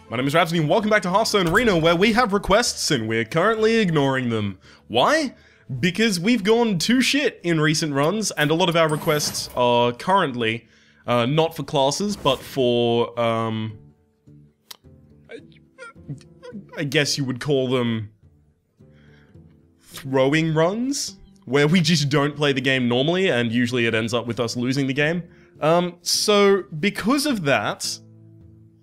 My name is Rhapsody and welcome back to Hearthstone Arena, where we have requests and we're currently ignoring them. Why? Because we've gone to shit in recent runs, and a lot of our requests are currently not for classes, but for, I guess you would call them throwing runs, where we just don't play the game normally, and usually it ends up with us losing the game. So because of that,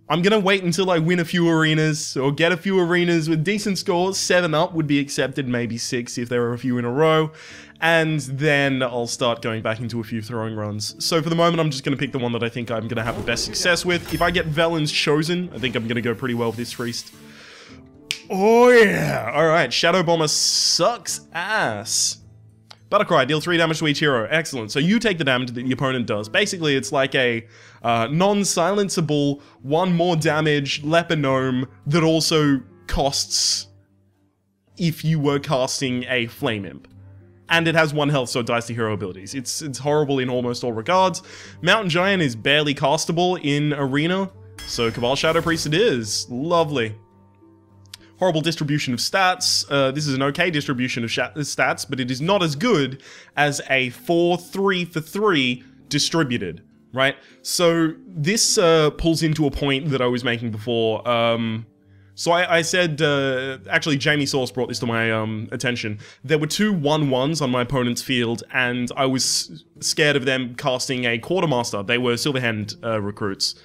I'm gonna wait until I win a few arenas, or get a few arenas with decent scores. 7 up would be accepted, maybe 6 if there are a few in a row, and then I'll start going back into a few throwing runs. So for the moment, I'm just gonna pick the one that I think I'm gonna have the best success with. If I get Velen's Chosen, I think I'm gonna go pretty well with this Priest. Oh yeah! Alright, Shadow Bomber sucks ass. Battlecry, deal 3 damage to each hero. Excellent. So you take the damage that the opponent does. Basically, it's like a non-silenceable, 1 more damage Leper Gnome that also costs if you were casting a Flame Imp. And it has 1 health, so it dies to hero abilities. It's horrible in almost all regards. Mountain Giant is barely castable in Arena, so Cabal Shadow Priest it is. Lovely. Horrible distribution of stats. This is an okay distribution of stats, but it is not as good as a 4-3 for 3 distributed, right? So this pulls into a point that I was making before. So I said, actually Jamie Source brought this to my attention. There were 2 1/1s on my opponent's field, and I was scared of them casting a Quartermaster. They were Silverhand recruits.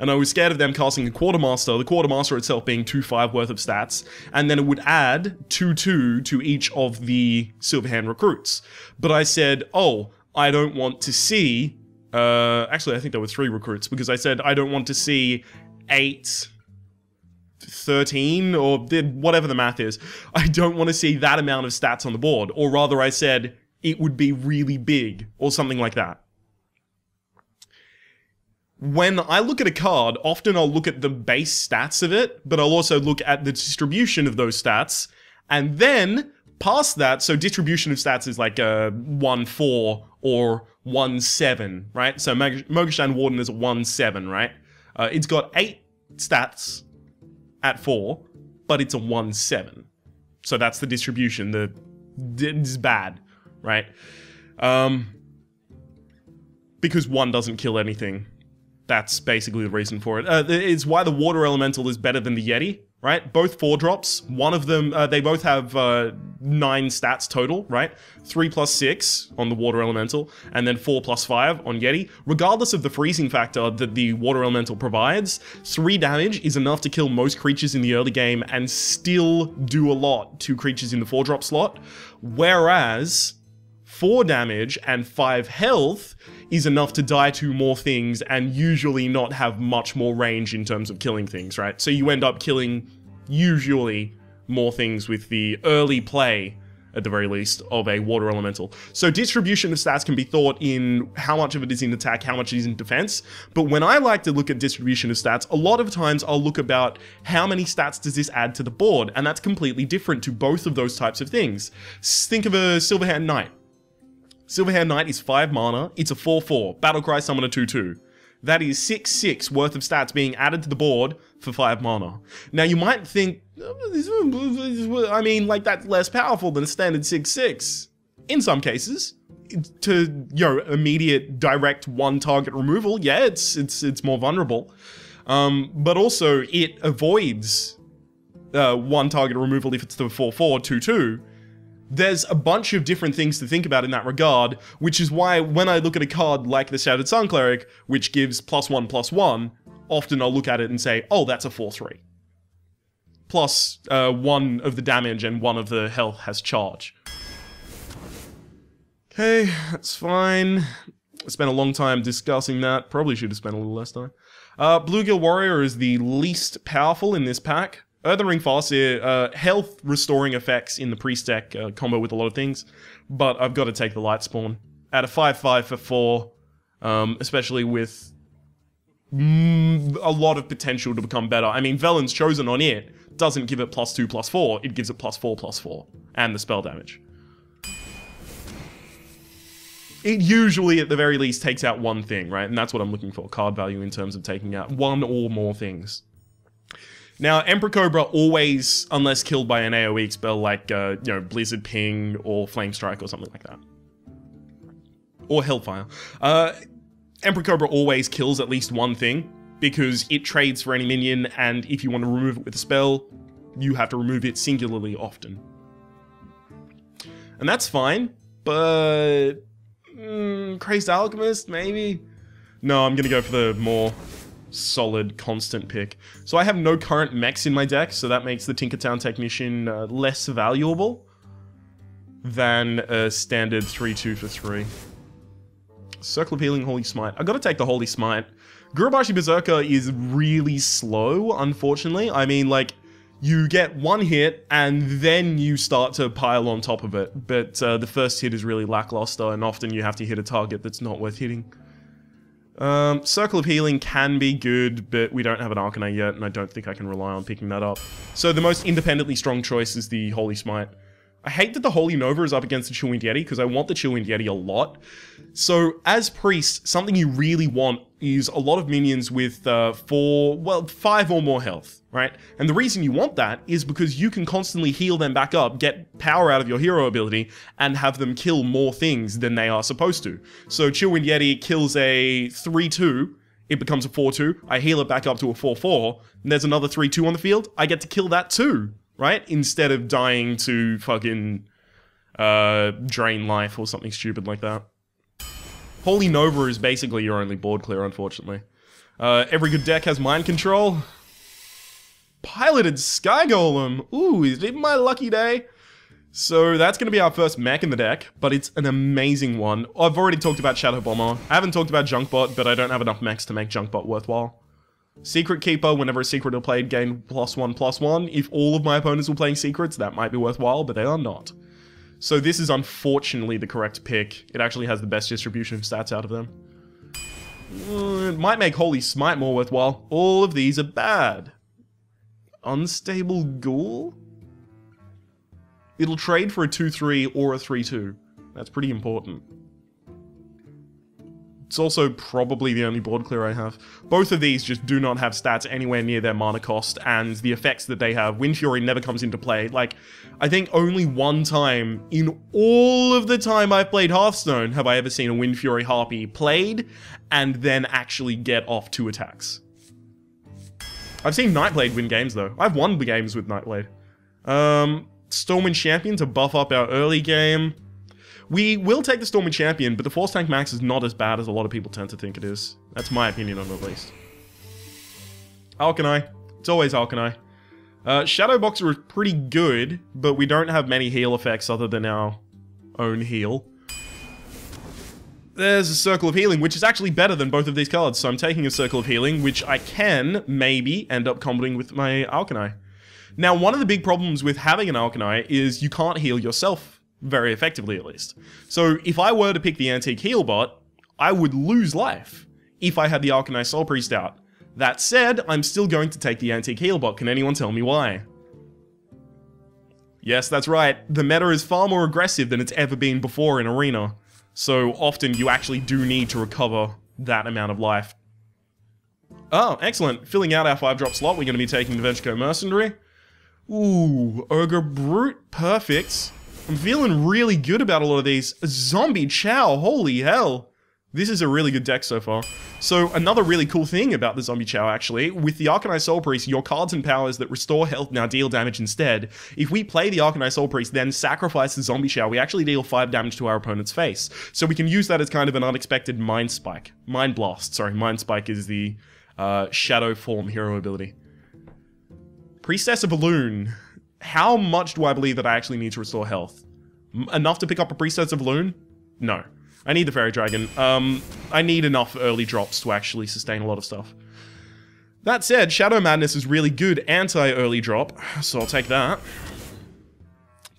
And I was scared of them casting a Quartermaster, the Quartermaster itself being 2-5 worth of stats, and then it would add 2-2 to each of the Silverhand recruits. But I said, oh, I don't want to see, actually I think there were 3 recruits, because I said I don't want to see 8, 13, or whatever the math is. I don't want to see that amount of stats on the board, or rather I said it would be really big, or something like that. When I look at a card, often I'll look at the base stats of it, but I'll also look at the distribution of those stats, and then, past that, so distribution of stats is like a 1-4 or 1-7, right? So Mogashan Warden is a 1-7, right? It's got 8 stats at 4, but it's a 1-7. So that's the distribution, it's bad, right? Because 1 doesn't kill anything. That's basically the reason for it. It's why the Water Elemental is better than the Yeti, right? Both 4-drops. One of them, they both have 9 stats total, right? 3 plus 6 on the Water Elemental, and then 4 plus 5 on Yeti. Regardless of the freezing factor that the Water Elemental provides, 3 damage is enough to kill most creatures in the early game and still do a lot to creatures in the 4-drop slot. Whereas 4 damage and 5 health is enough to die to more things and usually not have much more range in terms of killing things, right? So you end up killing, usually, more things with the early play, at the very least, of a Water Elemental. So distribution of stats can be thought in how much of it is in attack, how much is in defense, but when I like to look at distribution of stats, a lot of times I'll look about how many stats does this add to the board, and that's completely different to both of those types of things. Think of a Silverhand Knight. Silverhand Knight is 5 mana, it's a 4-4, Battlecry summon a 2-2. That is 6-6 worth of stats being added to the board for 5 mana. Now you might think, I mean, like that's less powerful than a standard 6-6. In some cases, to, you know, immediate direct 1 target removal, yeah, it's more vulnerable. But also it avoids 1 target removal if it's the 4-4, 2-2. There's a bunch of different things to think about in that regard, which is why when I look at a card like the Shattered Sun Cleric, which gives +1/+1, often I'll look at it and say, oh, that's a 4-3. Plus 1 of the damage and 1 of the health has charge. Okay, that's fine. I spent a long time discussing that. Probably should have spent a little less time. Bluegill Warrior is the least powerful in this pack. Earthen Ring Farseer, health restoring effects in the Priest deck combo with a lot of things, but I've got to take the Light Spawn. At a 5-5 for 4, especially with a lot of potential to become better. I mean, Velen's Chosen on it doesn't give it +2/+4, it gives it +4/+4, and the spell damage. It usually, at the very least, takes out 1 thing, right? And that's what I'm looking for, card value in terms of taking out 1 or more things. Now, Emperor Cobra always, unless killed by an AoE spell like, you know, Blizzard Ping or Flame Strike or something like that. Or Hellfire. Emperor Cobra always kills at least one thing, because it trades for any minion, and if you want to remove it with a spell, you have to remove it singularly often. And that's fine, but... Crazed Alchemist, maybe? No, I'm gonna go for the more solid, constant pick. So I have no current mechs in my deck, so that makes the Tinkertown Technician less valuable than a standard 3-2 for 3. Circle of Healing, Holy Smite. I gotta take the Holy Smite. Gurubashi Berserker is really slow, unfortunately. I mean, like, you get one hit, and then you start to pile on top of it. But the first hit is really lackluster, and often you have to hit a target that's not worth hitting. Circle of Healing can be good, but we don't have an Arcanite yet, and I don't think I can rely on picking that up. So the most independently strong choice is the Holy Smite. I hate that the Holy Nova is up against the Chillwind Yeti, because I want the Chillwind Yeti a lot. So, as Priest, something you really want is a lot of minions with 5 or more health, right? And the reason you want that is because you can constantly heal them back up, get power out of your hero ability, and have them kill more things than they are supposed to. So, Chillwind Yeti kills a 3-2, it becomes a 4-2, I heal it back up to a 4-4, and there's another 3-2 on the field, I get to kill that too. Right? Instead of dying to fucking drain life or something stupid like that. Holy Nova is basically your only board clear, unfortunately. Every good deck has Mind Control. Piloted Sky Golem. Ooh, is it my lucky day? So that's going to be our first mech in the deck, but it's an amazing one. I've already talked about Shadow Bomber. I haven't talked about Junkbot, but I don't have enough mechs to make Junkbot worthwhile. Secret Keeper, whenever a secret are played, gain +1/+1. If all of my opponents were playing secrets, that might be worthwhile, but they are not. So this is unfortunately the correct pick. It actually has the best distribution of stats out of them. It might make Holy Smite more worthwhile. All of these are bad. Unstable Ghoul? It'll trade for a 2-3 or a 3-2. That's pretty important. It's also probably the only board clear I have. Both of these just do not have stats anywhere near their mana cost, and the effects that they have. Wind Fury never comes into play. Like, I think only one time in all of the time I've played Hearthstone have I ever seen a Wind Fury Harpy played, and then actually get off 2 attacks. I've seen Nightblade win games, though. I've won the games with Nightblade. Stormwind Champion to buff up our early game. We will take the Stormwind Champion, but the Force Tank Max is not as bad as a lot of people tend to think it is. That's my opinion on it, at least. Alkanai. It's always Alkanai. Shadow Boxer is pretty good, but we don't have many heal effects other than our own heal. There's a Circle of Healing, which is actually better than both of these cards, so I'm taking a Circle of Healing, which I can, maybe, end up comboing with my Alkanai. Now, one of the big problems with having an Alkanai is you can't heal yourself. Very effectively, at least. So, if I were to pick the Antique Heal bot, I would lose life if I had the Alkanai Soul Priest out. That said, I'm still going to take the Antique Heal bot. Can anyone tell me why? Yes, that's right. The meta is far more aggressive than it's ever been before in Arena. So, often you actually do need to recover that amount of life. Oh, excellent. Filling out our 5-drop slot, we're going to be taking the Ventrico Mercenary. Ooh, Ogre Brute. Perfect. I'm feeling really good about a lot of these. Zombie Chow, holy hell. This is a really good deck so far. So another really cool thing about the Zombie Chow, actually, with the Arcanine Soul Priest, your cards and powers that restore health now deal damage instead. If we play the Arcanine Soul Priest, then sacrifice the Zombie Chow, we actually deal 5 damage to our opponent's face. So we can use that as kind of an unexpected Mind Spike. Mind Blast, sorry, Mind Spike is the Shadow Form hero ability. Priestess of Elune. How much do I believe that I actually need to restore health? Enough to pick up a Priestess of Elune? No. I need the Fairy Dragon. I need enough early drops to actually sustain a lot of stuff. That said, Shadow Madness is really good anti-early drop, so I'll take that.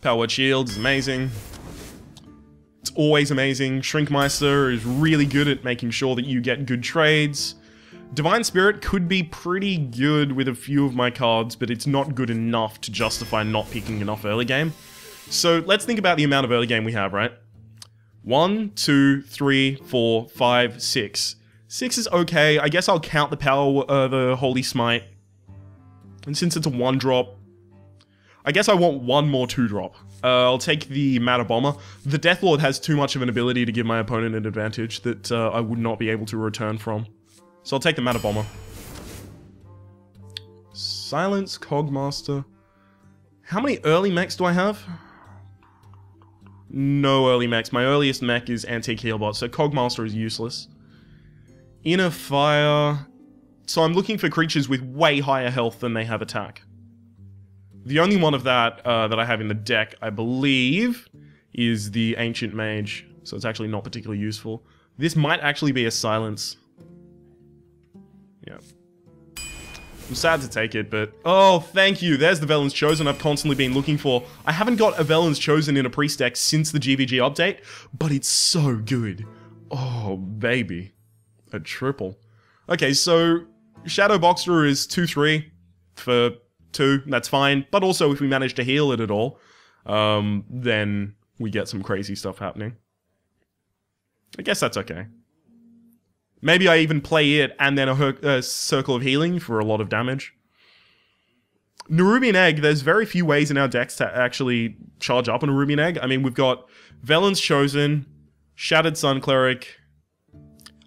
Power Word Shield is amazing. It's always amazing. Shrinkmeister is really good at making sure that you get good trades. Divine Spirit could be pretty good with a few of my cards, but it's not good enough to justify not picking enough early game. So let's think about the amount of early game we have, right? 1, 2, 3, 4, 5, 6. 6 is okay. I guess I'll count the power, the Holy Smite. And since it's a 1-drop, I guess I want one more 2-drop. I'll take the Matter Bomber. The Deathlord has too much of an ability to give my opponent an advantage that I would not be able to return from. So I'll take the Matter Bomber. Silence, Cogmaster. How many early mechs do I have? No early mechs. My earliest mech is Antique Healbot, so Cogmaster is useless. Inner Fire. So I'm looking for creatures with way higher health than they have attack. The only one of that that I have in the deck, I believe, is the Ancient Mage. So it's actually not particularly useful. This might actually be a Silence. Yeah. I'm sad to take it, but... Oh, thank you. There's the Velen's Chosen I've constantly been looking for. I haven't got a Velen's Chosen in a priest deck since the GVG update, but it's so good. Oh, baby. A triple. Okay, so Shadow Boxer is 2-3 for 2. That's fine. But also, if we manage to heal it at all, then we get some crazy stuff happening. I guess that's okay. Maybe I even play it and then a Circle of Healing for a lot of damage. Nerubian Egg, there's very few ways in our decks to actually charge up on a Nerubian Egg. I mean, we've got Velen's Chosen, Shattered Sun Cleric,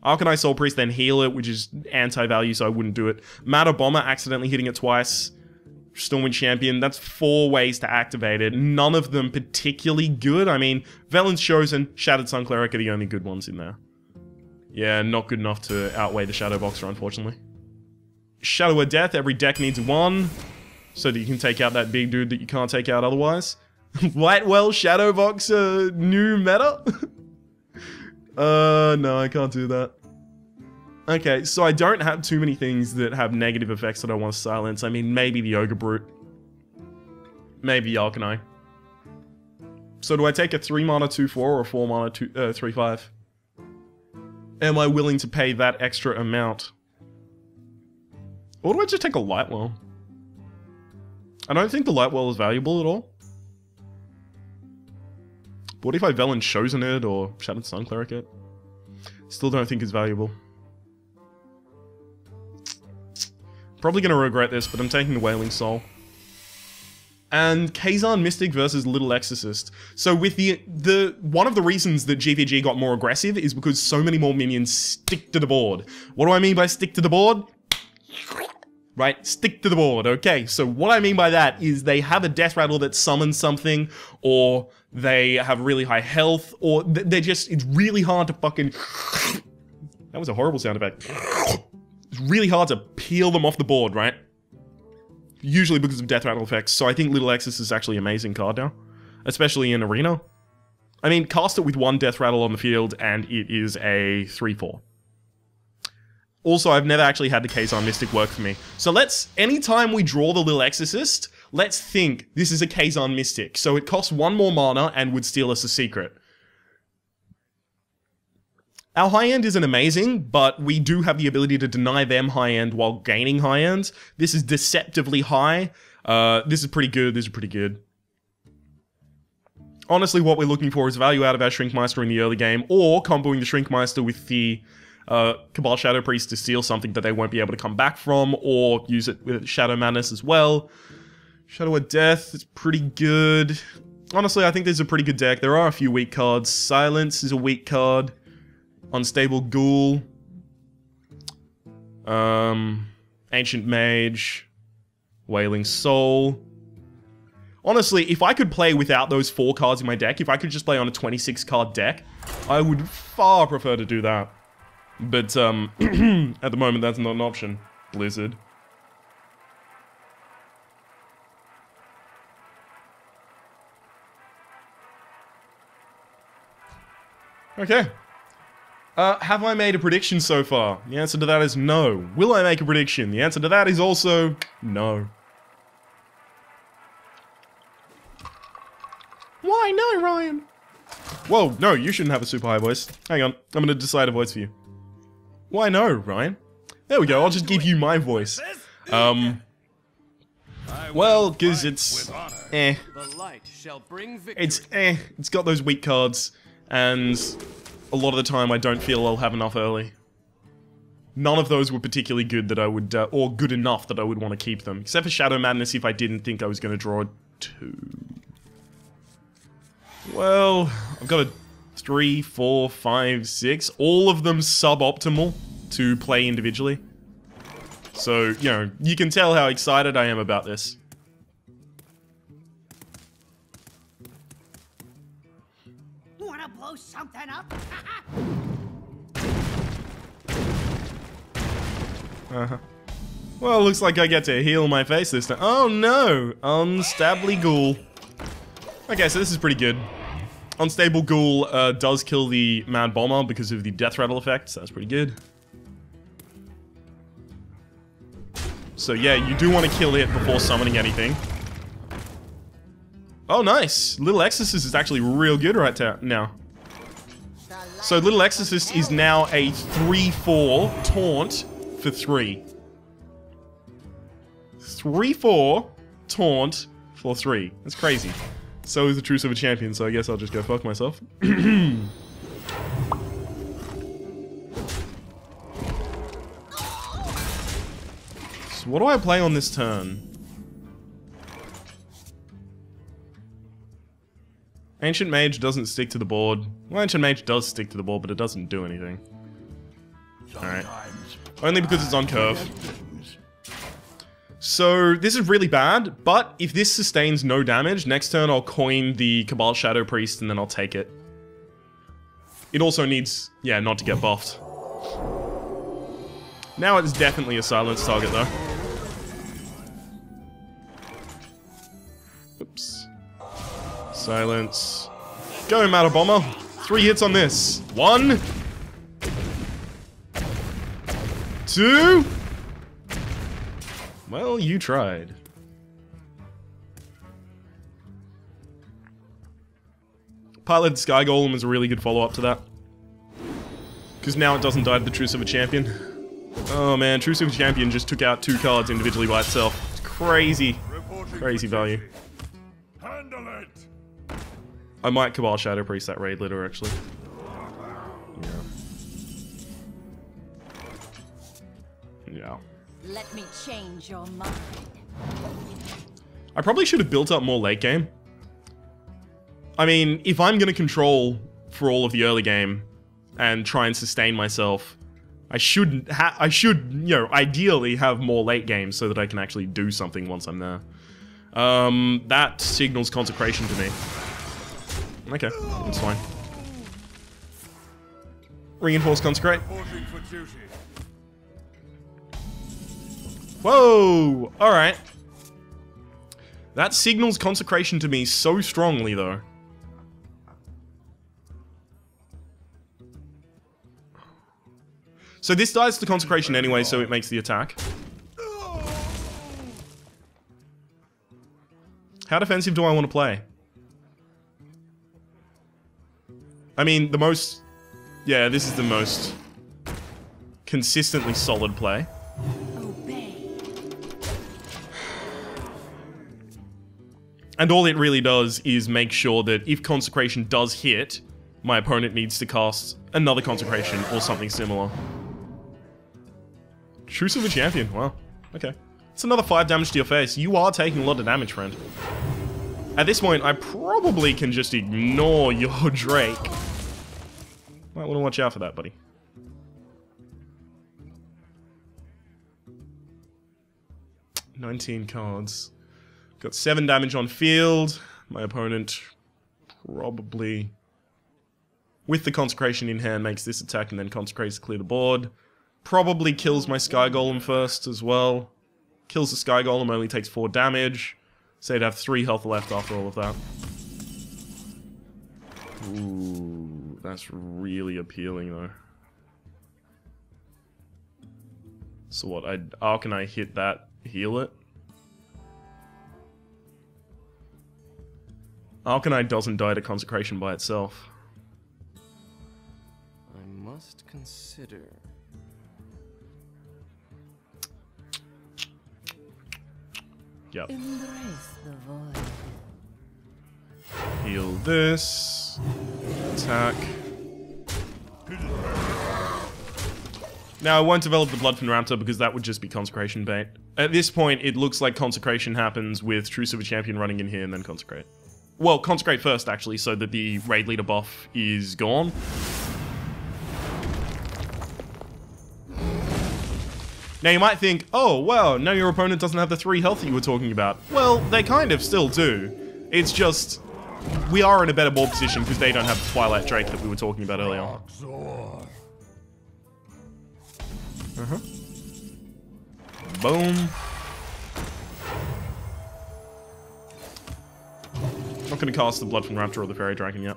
Arcanine Soul Priest, then heal it, which is anti-value, so I wouldn't do it. Matter Bomber, accidentally hitting it twice. Stormwind Champion, that's 4 ways to activate it. None of them particularly good. I mean, Velen's Chosen, Shattered Sun Cleric are the only good ones in there. Yeah, not good enough to outweigh the Shadow Boxer, unfortunately. Shadow of Death, every deck needs 1, so that you can take out that big dude that you can't take out otherwise. Lightwell, Shadow Boxer, new meta? No, I can't do that. Okay, so I don't have too many things that have negative effects that I want to silence. I mean, maybe the Ogre Brute. Maybe Arcanine. So do I take a 3-mana 2-4 or a 4-mana 3-5? Am I willing to pay that extra amount? Or do I just take a Lightwell? I don't think the Lightwell is valuable at all. But what if I Velen's Chosen it or Shattered Sun Cleric it? Still don't think it's valuable. Probably gonna regret this, but I'm taking the Wailing Soul. And Kazan Mystic versus Little Exorcist. So with the one of the reasons that GVG got more aggressive is because so many more minions stick to the board. What do I mean by stick to the board? Right, stick to the board. Okay, so what I mean by that is they have a death rattle that summons something, or they have really high health, or they're just, it's really hard to fucking... That was a horrible sound effect. It's really hard to peel them off the board, right? Usually because of death rattle effects, so I think Little Exorcist is actually an amazing card now. Especially in Arena. I mean, cast it with 1 death rattle on the field, and it is a 3-4. Also, I've never actually had the Kazan Mystic work for me. So let's, anytime we draw the Little Exorcist, let's think this is a Kazan Mystic. So it costs 1 more mana and would steal us a secret. Our high end isn't amazing, but we do have the ability to deny them high end while gaining high end. This is deceptively high. This is pretty good, this is pretty good. Honestly, what we're looking for is value out of our Shrinkmeister in the early game, or comboing the Shrinkmeister with the Cabal Shadow Priest to steal something that they won't be able to come back from, or use it with Shadow Madness as well. Shadow of Death is pretty good. Honestly, I think this is a pretty good deck. There are a few weak cards. Silence is a weak card. Unstable Ghoul. Ancient Mage. Wailing Soul. Honestly, if I could play without those 4 cards in my deck, if I could just play on a 26 card deck, I would far prefer to do that. But, at the moment, that's not an option. Blizzard. Okay. Have I made a prediction so far? The answer to that is no. Will I make a prediction? The answer to that is also no. Why no, Ryan? Whoa, no, you shouldn't have a super high voice. Hang on, I'm gonna decide a voice for you. Why no, Ryan? There we go, I'll just give you my voice. Well, because it's eh. It's eh. It's got those weak cards, and a lot of the time I don't feel I'll have enough early. None of those were particularly good that I would, or good enough that I would want to keep them. Except for Shadow Madness if I didn't think I was going to draw 2. Well, I've got a 3, 4, 5, 6. All of them suboptimal to play individually. So, you know, you can tell how excited I am about this. Wanna blow something up? Well, looks like I get to heal my face this time. Oh no! Unstably Ghoul. Okay, so this is pretty good. Unstable Ghoul does kill the Mad Bomber because of the Death Rattle effect, so that's pretty good. So yeah, you do want to kill it before summoning anything. Oh nice! Little Exorcist is actually real good right now. So Little Exorcist is now a 3/4 taunt for 3. 3/4 taunt for 3. That's crazy. So is the Truce of a Champion, so I guess I'll just go fuck myself. So what do I play on this turn? Ancient Mage doesn't stick to the board. Well, Ancient Mage does stick to the board, but it doesn't do anything. Alright. Only because it's on curve. So, this is really bad, but if this sustains no damage, next turn I'll coin the Cabal Shadow Priest and then I'll take it. It also needs, yeah, not to get buffed. Now it's definitely a silence target though. Oops. Silence. Go, Matter Bomber. 3 hits on this. 1. 2. Well, you tried. Pilot Sky Golem is a really good follow-up to that. Because now it doesn't die to the Truce of a Champion. Oh man, Truce of a Champion just took out 2 cards individually by itself. It's crazy. Crazy value. Handle it. I might Cabal Shadow Priest that raid later, actually. Yeah. Let me change your mind. I probably should have built up more late game. I mean, if I'm going to control for all of the early game and try and sustain myself, I should, you know, ideally have more late game so that I can actually do something once I'm there. That signals Consecration to me. Okay, that's fine. Reinforce Consecrate. Whoa! Alright. That signals Consecration to me so strongly, though. So this dies to Consecration anyway, so it makes the attack. How defensive do I want to play? I mean, the most... Yeah, this is the most consistently solid play. And all it really does is make sure that if Consecration does hit, my opponent needs to cast another Consecration or something similar. Truce of a Champion, wow. Okay. It's another 5 damage to your face. You are taking a lot of damage, friend. At this point, I probably can just ignore your Drake. Might want to watch out for that, buddy. "19 cards. Got 7 damage on field. My opponent probably, with the Consecration in hand, makes this attack and then consecrates to clear the board. Probably kills my Sky Golem first as well. Kills the Sky Golem, only takes 4 damage. So it'd have 3 health left after all of that. Ooh, that's really appealing though. So what, how can I hit that, heal it? How can I doesn't die to Consecration by itself? I must consider. Yep. Embrace the void. Heal this. Attack. Now, I won't develop the Blood from Raptor because that would just be Consecration bait. At this point, it looks like Consecration happens with True Super Champion running in here and then Consecrate. Well, Consecrate first, actually, so that the Raid Leader buff is gone. Now, you might think, oh, wow, now your opponent doesn't have the 3 health that you were talking about. Well, they kind of still do. It's just, we are in a better board position because they don't have the Twilight Drake that we were talking about earlier. Boom. Not gonna cast the Blood from Raptor or the Fairy Dragon yet.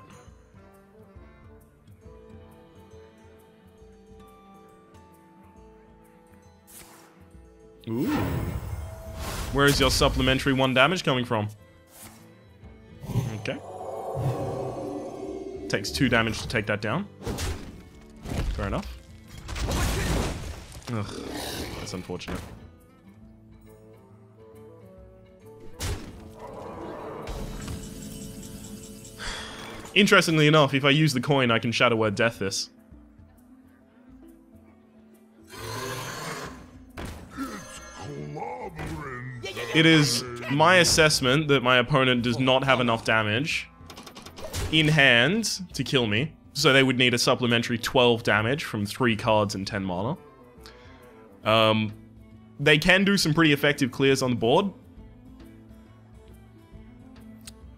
Ooh. Where is your supplementary 1 damage coming from? Okay. Takes 2 damage to take that down. Fair enough. Ugh, that's unfortunate. Interestingly enough, if I use the coin, I can Shadow Word Death this. It is my assessment that my opponent does not have enough damage in hand to kill me. So they would need a supplementary 12 damage from 3 cards and 10 mana. They can do some pretty effective clears on the board.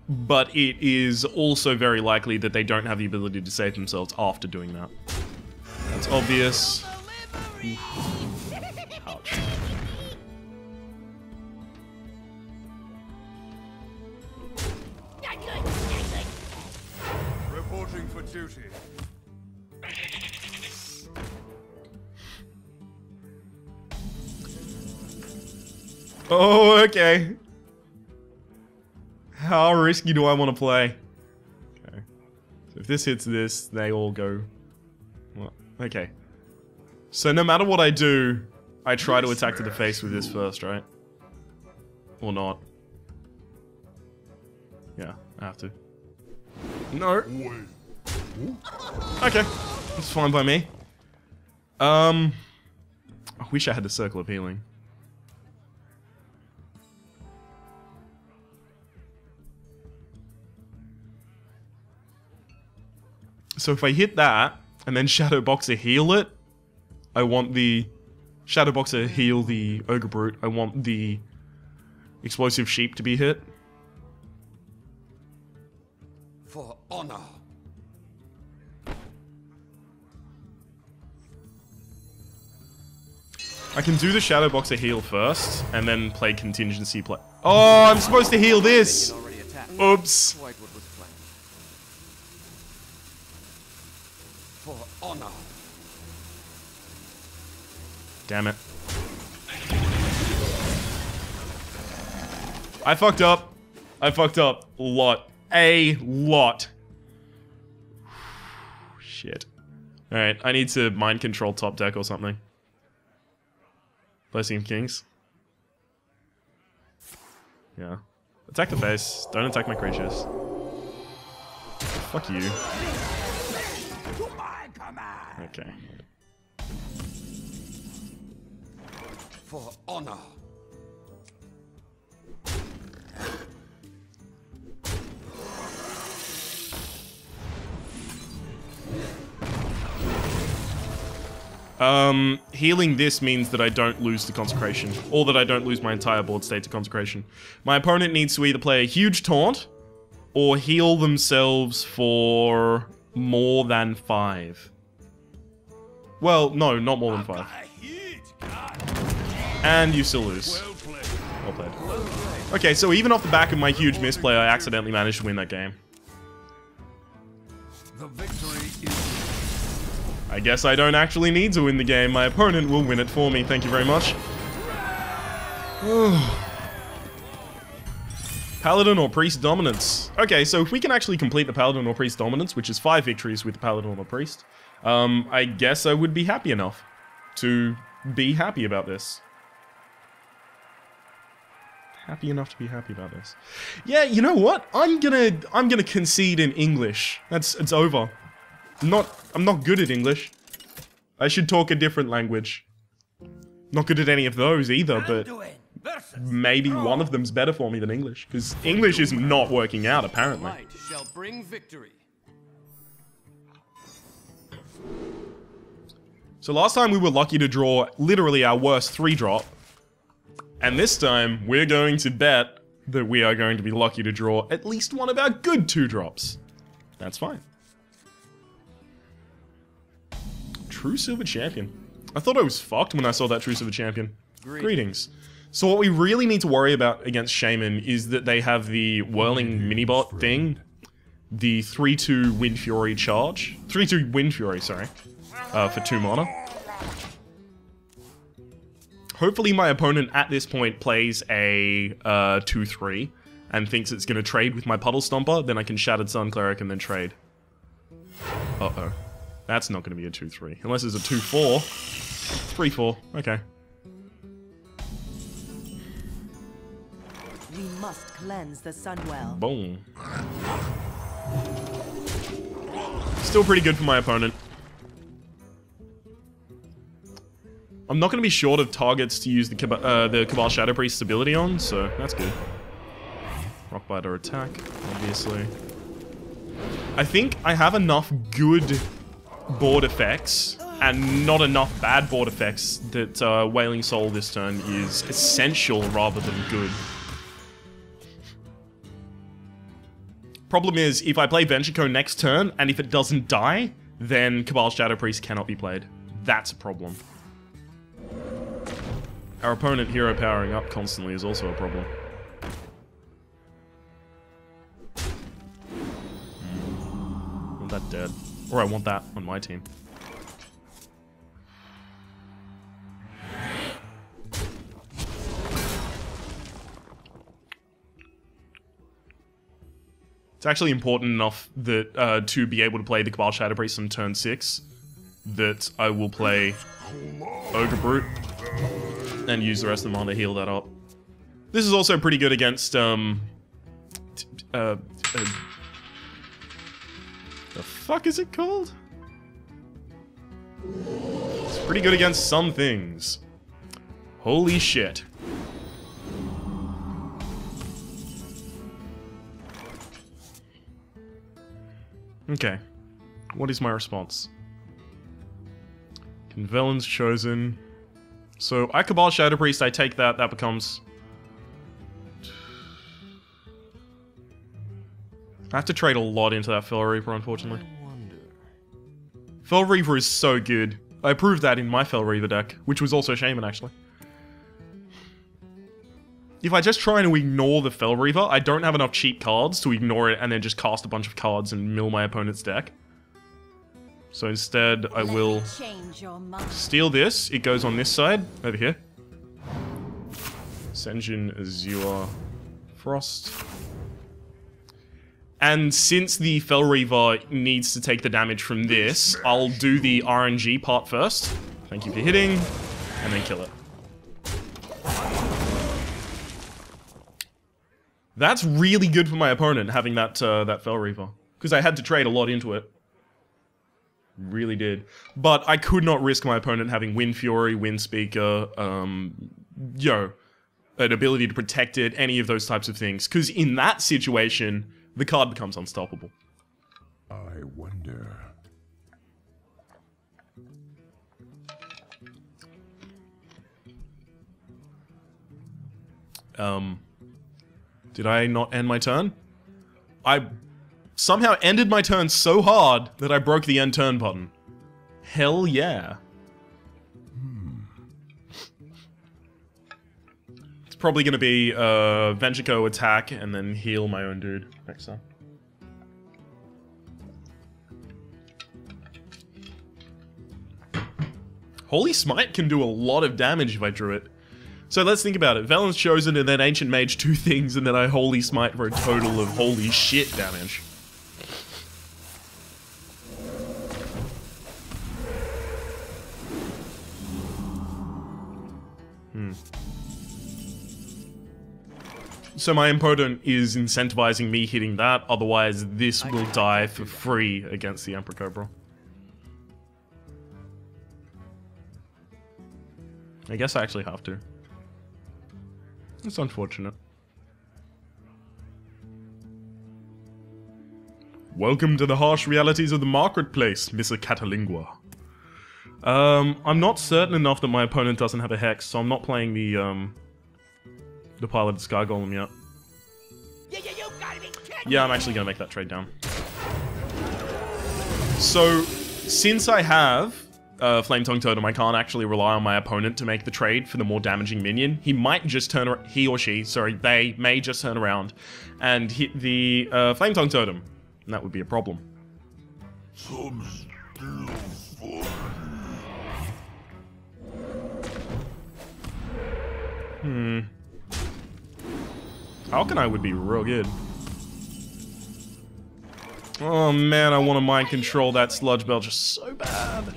But it is also very likely that they don't have the ability to save themselves after doing that. That's obvious. Ouch. Reporting for duty. Oh, okay. How risky do I want to play? Okay. So if this hits this, they all go... Well, okay. So no matter what I do, I try to attack to the face with this first, right? Or not. Yeah, I have to. No. Okay. That's fine by me. I wish I had the Circle of Healing. So if I hit that, and then Shadow Boxer heal it, I want the Shadow Boxer heal the Ogre Brute, I want the Explosive Sheep to be hit. For honor. I can do the Shadow Boxer heal first, and then play contingency play. Oh, I'm supposed to heal this! Oops. For honor. Damn it. I fucked up. I fucked up a lot. A lot. Shit. Alright, I need to mind control top deck or something. Blessing of Kings. Yeah. Attack the face. Don't attack my creatures. Fuck you. Okay. For honor. Healing this means that I don't lose the Consecration, or that I don't lose my entire board state to Consecration. My opponent needs to either play a huge taunt, or heal themselves for more than 5. Well, no, not more than 5. And you still lose. Well played. Okay, so even off the back of my huge misplay, I accidentally managed to win that game. The victory is... I guess I don't actually need to win the game. My opponent will win it for me. Thank you very much. Paladin or Priest Dominance. Okay, so if we can actually complete the Paladin or Priest Dominance, which is 5 victories with the Paladin or Priest, I guess I would be happy enough to be happy about this. Happy enough to be happy about this. Yeah, you know what? I'm gonna concede in English. It's over. I'm not good at English. I should talk a different language. Not good at any of those either, but maybe one of them's better for me than English, because English is not working out, apparently. Light shall bring victory. So last time we were lucky to draw literally our worst 3-drop, and this time we're going to bet that we are going to be lucky to draw at least one of our good 2-drops. That's fine. True Silver Champion. I thought I was fucked when I saw that True Silver Champion. Greetings. So what we really need to worry about against Shaman is that they have the Whirling Minibot thing. The 3-2 Wind Fury charge. 3-2 Wind Fury, sorry. For 2 mana. Hopefully my opponent at this point plays a 2-3 and thinks it's going to trade with my Puddle Stomper, then I can Shattered Sun Cleric and then trade. Uh-oh. That's not going to be a 2-3. Unless it's a 2-4. 3-4. Okay. We must cleanse the Sunwell. Boom. Still pretty good for my opponent. I'm not going to be short of targets to use the Cabal Shadow Priest's ability on, so that's good. Rockbiter attack, obviously. I think I have enough good board effects and not enough bad board effects that Wailing Soul this turn is essential rather than good. Problem is, if I play Ventrico next turn, and if it doesn't die, then Cabal Shadow Priest cannot be played. That's a problem. Our opponent hero powering up constantly is also a problem. I want that dead. Or I want that on my team. It's actually important enough that to be able to play the Cabal Shadow Priest on turn 6 that I will play Ogre Brute and use the rest of the mana to heal that up. This is also pretty good against the fuck is it called? It's pretty good against some things. Holy shit. Okay. What is my response? Convelin's chosen. So, I Cabal Shadow Priest, I take that, that becomes... I have to trade a lot into that Fel Reaver, unfortunately. Fel Reaver is so good. I proved that in my Fel Reaver deck, which was also Shaman, actually. If I just try to ignore the Fel Reaver, I don't have enough cheap cards to ignore it and then just cast a bunch of cards and mill my opponent's deck. So instead, I will steal this. It goes on this side, over here. Senjin, Azure, Frost. And since the Fel Reaver needs to take the damage from this, I'll do the RNG part first. Thank you for hitting, and then kill it. That's really good for my opponent, having that that Fel Reaver. Because I had to trade a lot into it. Really did. But I could not risk my opponent having Wind Fury, Wind Speaker, an ability to protect it, any of those types of things. Because in that situation, the card becomes unstoppable. I wonder. Did I not end my turn? I somehow ended my turn so hard that I broke the end turn button. Hell yeah. It's probably gonna be Ventrico attack and then heal my own dude next time. Holy Smite can do a lot of damage if I drew it. So let's think about it. Velen's chosen and then Ancient Mage 2 things and then I Holy Smite for a total of holy shit damage. So my opponent is incentivizing me hitting that, otherwise this will die for free against the Emperor Cobra. I guess I actually have to. It's unfortunate. Welcome to the harsh realities of the marketplace, Mr. Catalingua. I'm not certain enough that my opponent doesn't have a Hex, so I'm not playing the Piloted Sky Golem yet. Yeah, I'm actually gonna make that trade down. So, since I have Flame Tongue Totem, I can't actually rely on my opponent to make the trade for the more damaging minion. He might just he or she, sorry, they may just turn around and hit the Flame Tongue Totem. And that would be a problem. Alkanite would be real good. Oh man, I want to mind control that Sludge Bell just so bad.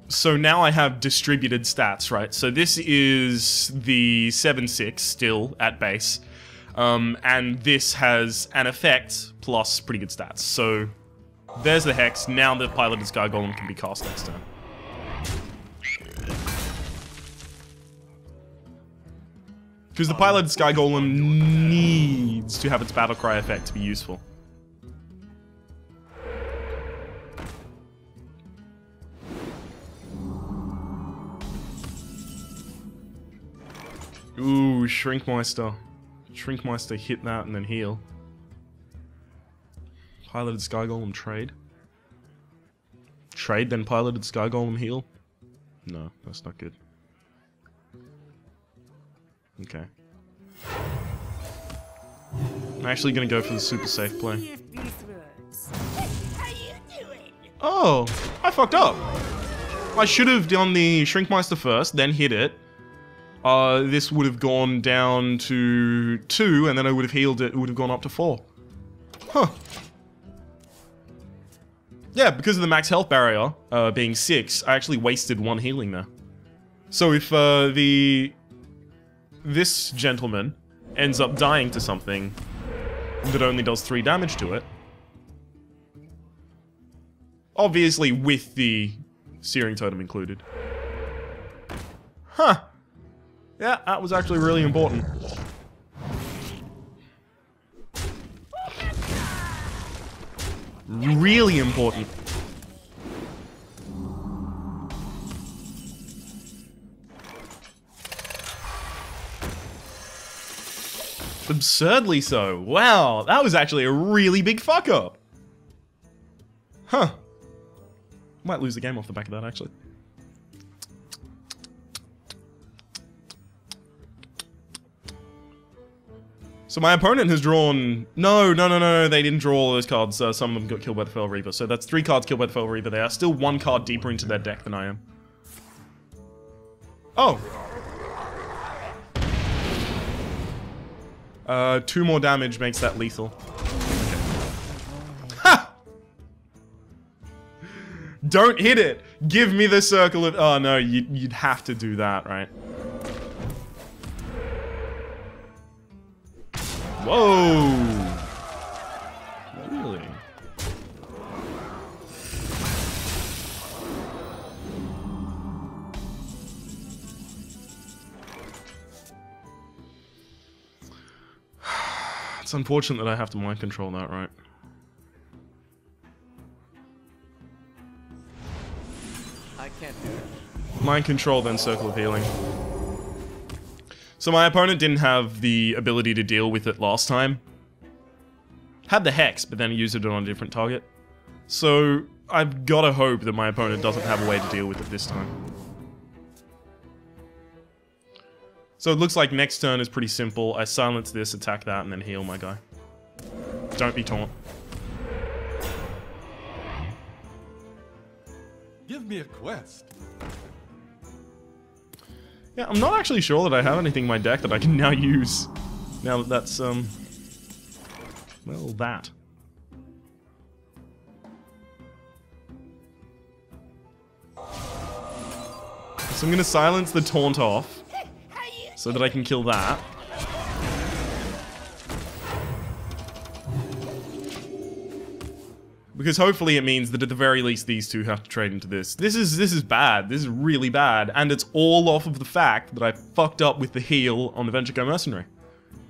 So now I have distributed stats, right? So this is the 7/6 still at base. And this has an effect plus pretty good stats. So there's the Hex. Now the Piloted Sky Golem can be cast next turn. Because the Piloted Sky Golem needs to have its Battle Cry effect to be useful. Ooh, Shrinkmeister. Shrinkmeister hit that and then heal. Piloted Sky Golem trade. Trade, then Piloted Sky Golem heal. No, that's not good. Okay. I'm actually gonna go for the super safe play. Oh, I fucked up. I should have done the Shrinkmeister first, then hit it. This would have gone down to 2, and then I would have healed it. It would have gone up to 4. Huh. Yeah, because of the max health barrier being 6, I actually wasted 1 healing there. So if this gentleman ends up dying to something that only does 3 damage to it, obviously with the Searing Totem included. Huh. Yeah, that was actually really important. Really important. Absurdly so. Wow, that was actually a really big fuck up. Huh. Might lose the game off the back of that, actually. So my opponent has drawn... No, they didn't draw all those cards. Some of them got killed by the Fell Reaper. So that's 3 cards killed by the Fell Reaper. They are still 1 card deeper into their deck than I am. Oh. 2 more damage makes that lethal. Okay. Ha! Don't hit it! Give me the circle of... Oh no, you'd have to do that, right? Whoa! Really? It's unfortunate that I have to mind control that, right? I can't do it. Mind control, then circle of healing. So my opponent didn't have the ability to deal with it last time. Had the Hex, but then he used it on a different target. So I've got to hope that my opponent doesn't have a way to deal with it this time. So it looks like next turn is pretty simple. I silence this, attack that, and then heal my guy. Don't be taunt. Give me a quest. Yeah, I'm not actually sure that I have anything in my deck that I can now use. Now that that's, well, that. So I'm gonna silence the taunt off. How you so that I can kill that. Because hopefully it means that at the very least these two have to trade into this. This is bad. This is really bad. And it's all off of the fact that I fucked up with the heal on the Venture Go Mercenary.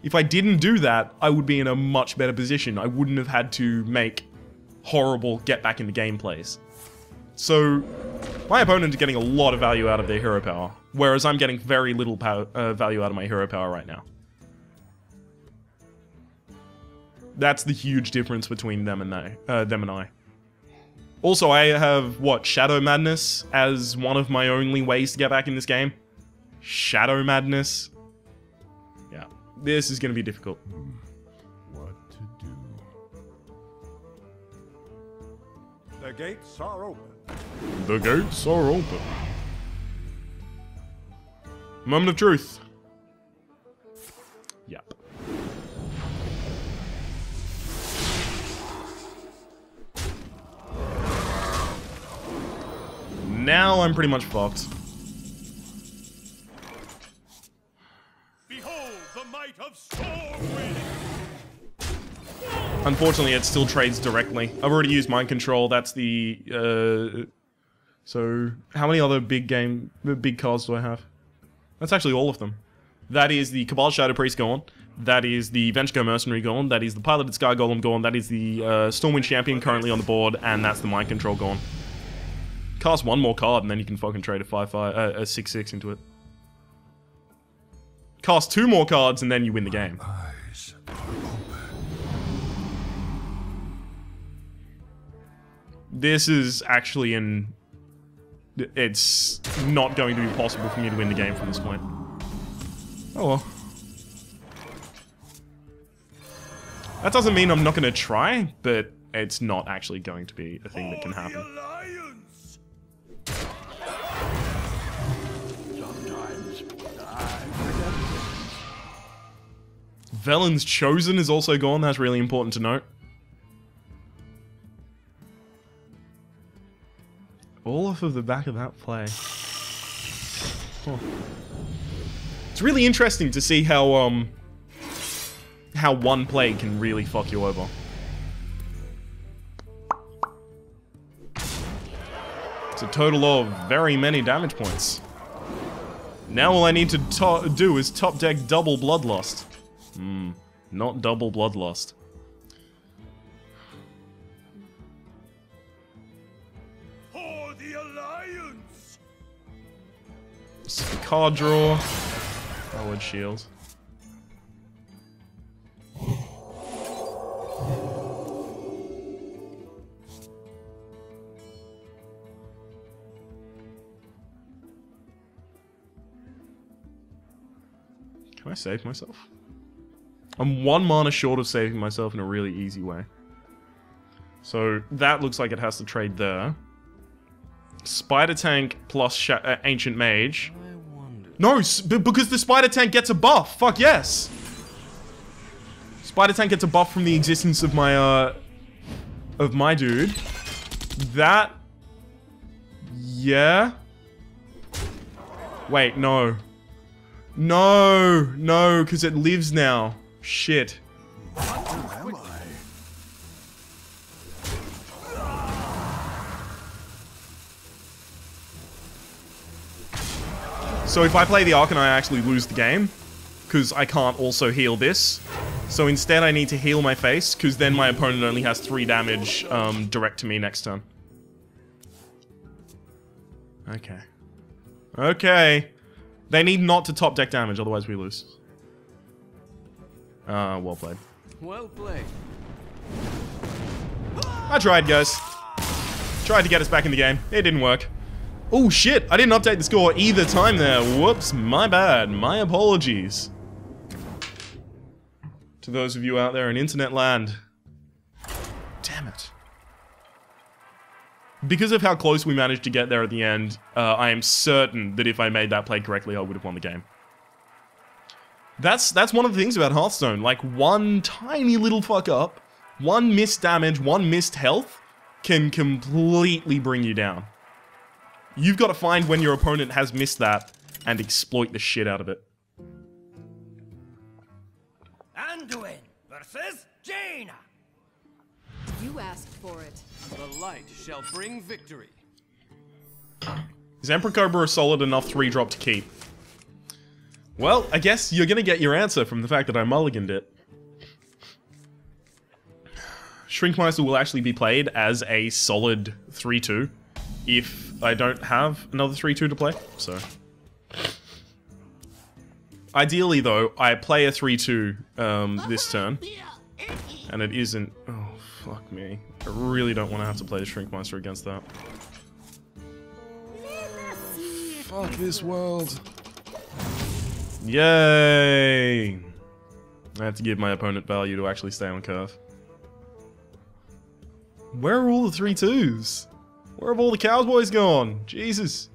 If I didn't do that, I would be in a much better position. I wouldn't have had to make horrible get back in the game plays. So, my opponent is getting a lot of value out of their hero power, whereas I'm getting very little value out of my hero power right now. That's the huge difference between them and I. Also, I have, what, Shadow Madness as one of my only ways to get back in this game? Shadow Madness? Yeah, this is going to be difficult. What to do? The gates are open. The gates are open. Moment of truth. Yep. Now I'm pretty much fucked. Behold the might of Stormwind! Unfortunately, it still trades directly. I've already used Mind Control. That's the so how many other big cards do I have? That's actually all of them. That is the Cabal Shadow Priest gone. That is the Venture Go Mercenary gone. That is the Piloted Sky Golem gone. That is the Stormwind Champion currently on the board, and that's the Mind Control gone. Cast one more card and then you can fucking trade a 6/6 into it. Cast two more cards and then you win the game. Eyes are open. This is actually it's not going to be possible for me to win the game from this point. Oh well. That doesn't mean I'm not going to try, but it's not actually going to be a thing that can happen. Velen's Chosen is also gone, that's really important to note. All off of the back of that play. Huh. It's really interesting to see how one play can really fuck you over. It's a total of very many damage points. Now all I need to do is top deck double Bloodlust. Not double Bloodlust. For the Alliance! Card draw. Powered Shield. Can I save myself? I'm 1 mana short of saving myself in a really easy way. So that looks like it has to trade there. Spider Tank plus Ancient Mage. No, because the Spider Tank gets a buff. Fuck yes. Spider Tank gets a buff from the existence of my dude. That. Yeah. Wait, no. No, because it lives now. Shit. Who am I? So if I play the Arcanine, I actually lose the game. Because I can't also heal this. So instead I need to heal my face, because then my opponent only has 3 damage direct to me next turn. Okay. Okay. They need not to top deck damage, otherwise we lose. Well played. Well played. I tried, guys. Tried to get us back in the game. It didn't work. Oh shit, I didn't update the score either time there. Whoops, my bad. My apologies. To those of you out there in internet land. Damn it. Because of how close we managed to get there at the end, I am certain that if I made that play correctly, I would have won the game. That's one of the things about Hearthstone. Like, one tiny little fuck up, one missed damage, one missed health, can completely bring you down. You've got to find when your opponent has missed that, and exploit the shit out of it. Anduin versus Jaina. You asked for it. The light shall bring victory. Is Emperor Cobra a solid enough 3-drop to keep? Well, I guess you're gonna get your answer from the fact that I mulliganed it. Shrinkmeister will actually be played as a solid 3-2 if I don't have another 3-2 to play, so. Ideally though, I play a 3-2 this turn, and it isn't... Oh, fuck me. I really don't want to have to play the Shrinkmeister against that. Fuck this world. Yay! I have to give my opponent value to actually stay on curve. Where are all the 3-2s? Where have all the cowboys gone? Jesus.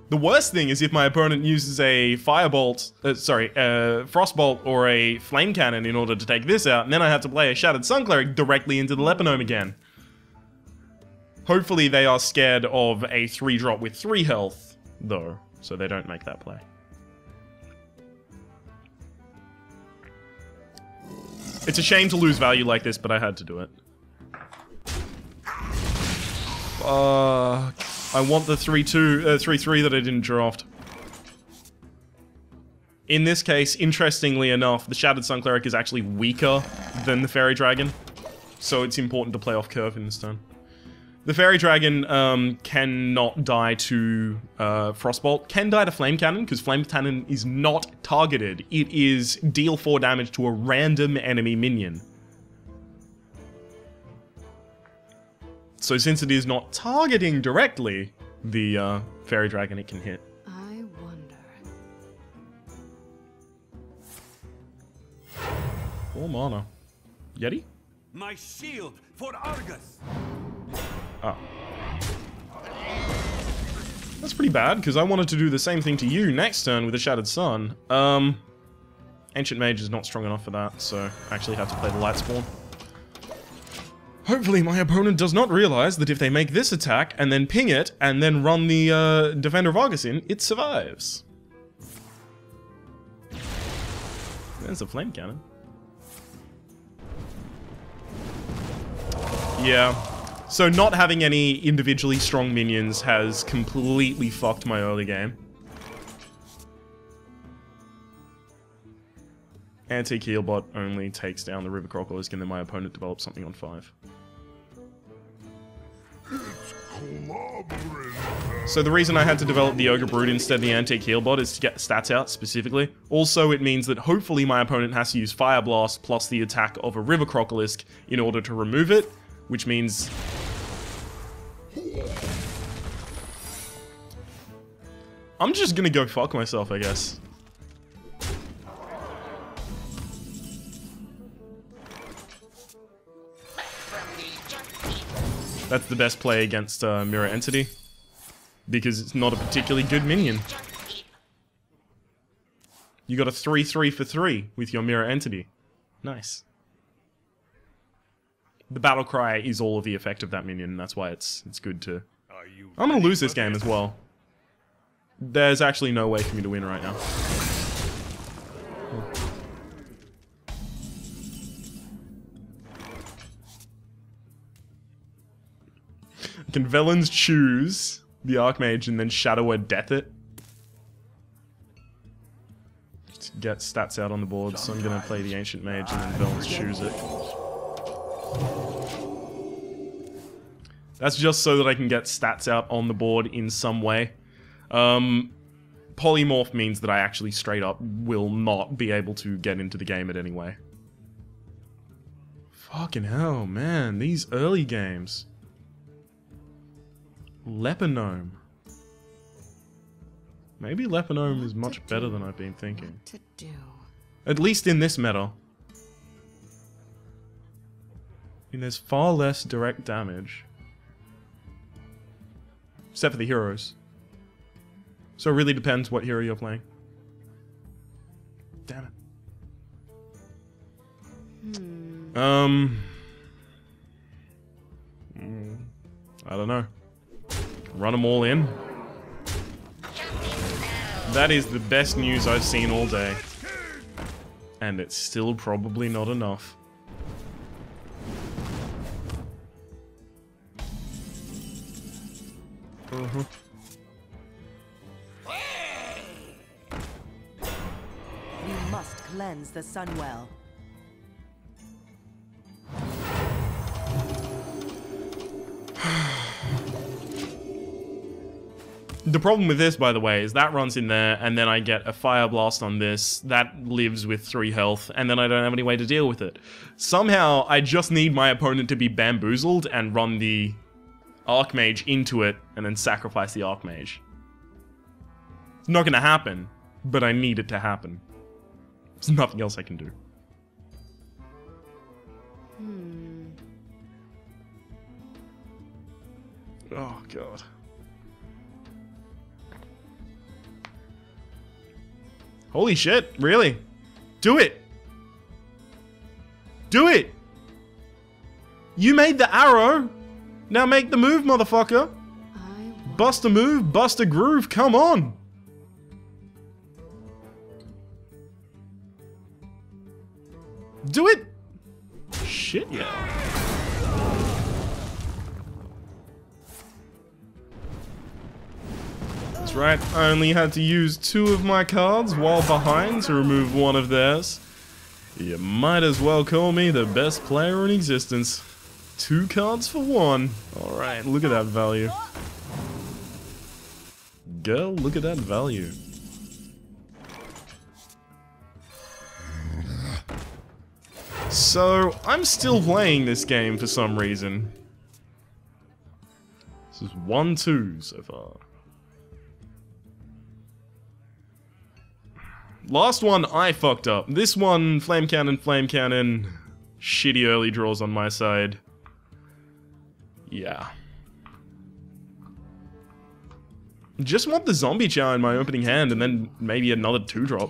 The worst thing is if my opponent uses a Frostbolt or a Flame Cannon in order to take this out, and then I have to play a Shattered Sun Cleric directly into the Lepinome again. Hopefully they are scared of a 3-drop with 3 health, though, so they don't make that play. It's a shame to lose value like this, but I had to do it. Fuck. I want the 3-3 that I didn't draft. In this case, interestingly enough, the Shattered Sun Cleric is actually weaker than the Fairy Dragon, so it's important to play off curve in this turn. The Fairy Dragon cannot die to Frostbolt, can die to Flame Cannon, because Flame Cannon is not targeted. It is deal 4 damage to a random enemy minion. So since it is not targeting directly the Fairy Dragon, it can hit. I wonder. 4 mana. Yeti? My shield for Argus. Oh. That's pretty bad, because I wanted to do the same thing to you next turn with a Shattered Sun. Ancient Mage is not strong enough for that, so I actually have to play the Lightspawn. Hopefully my opponent does not realize that if they make this attack, and then ping it, and then run the Defender of Argus in, it survives. There's a Flame Cannon. Yeah. So not having any individually strong minions has completely fucked my early game. Antique Healbot only takes down the River Crocolisk, and then my opponent develops something on 5. So the reason I had to develop the Ogre Brood instead of the Antique Healbot is to get the stats out specifically. Also, it means that hopefully my opponent has to use Fire Blast plus the attack of a River Crocolisk in order to remove it, which means... I'm just gonna go fuck myself, I guess. That's the best play against Mirror Entity, because it's not a particularly good minion. You got a 3-3 for 3 with your Mirror Entity. Nice. The Battle Cry is all of the effect of that minion, and that's why it's good to... I'm gonna lose this game as well. There's actually no way for me to win right now. Can Velens choose the Archmage and then Shadow Word Death it? To get stats out on the board, so I'm gonna play the Ancient Mage and then Velens choose it. That's just so that I can get stats out on the board in some way. Polymorph means that I actually straight up will not be able to get into the game in any way. Fucking hell, man, these early games. Lepinome. Maybe Lepinome is much better than I've been thinking. What to do? At least in this meta. I mean, there's far less direct damage. Except for the heroes. So it really depends what hero you're playing. Damn it. I don't know. Run them all in. That is the best news I've seen all day. And it's still probably not enough. Uh-huh. We must cleanse the Sunwell. The problem with this, by the way, is that runs in there, and then I get a Fire Blast on this. That lives with 3 health, and then I don't have any way to deal with it. Somehow, I just need my opponent to be bamboozled and run the Archmage into it, and then sacrifice the Archmage. It's not gonna happen, but I need it to happen. There's nothing else I can do. Oh, God. Holy shit, really? Do it! Do it! You made the arrow! Now make the move, motherfucker! Bust a move, bust a groove, come on! Do it! Shit, yeah. That's right, I only had to use 2 of my cards while behind to remove 1 of theirs. You might as well call me the best player in existence. 2 cards for 1. Alright, look at that value. Girl, look at that value. So, I'm still playing this game for some reason. This is 1-2 so far. Last one, I fucked up. This one, flame cannon, shitty early draws on my side. Yeah. Just want the zombie chow in my opening hand and then maybe another 2-drop.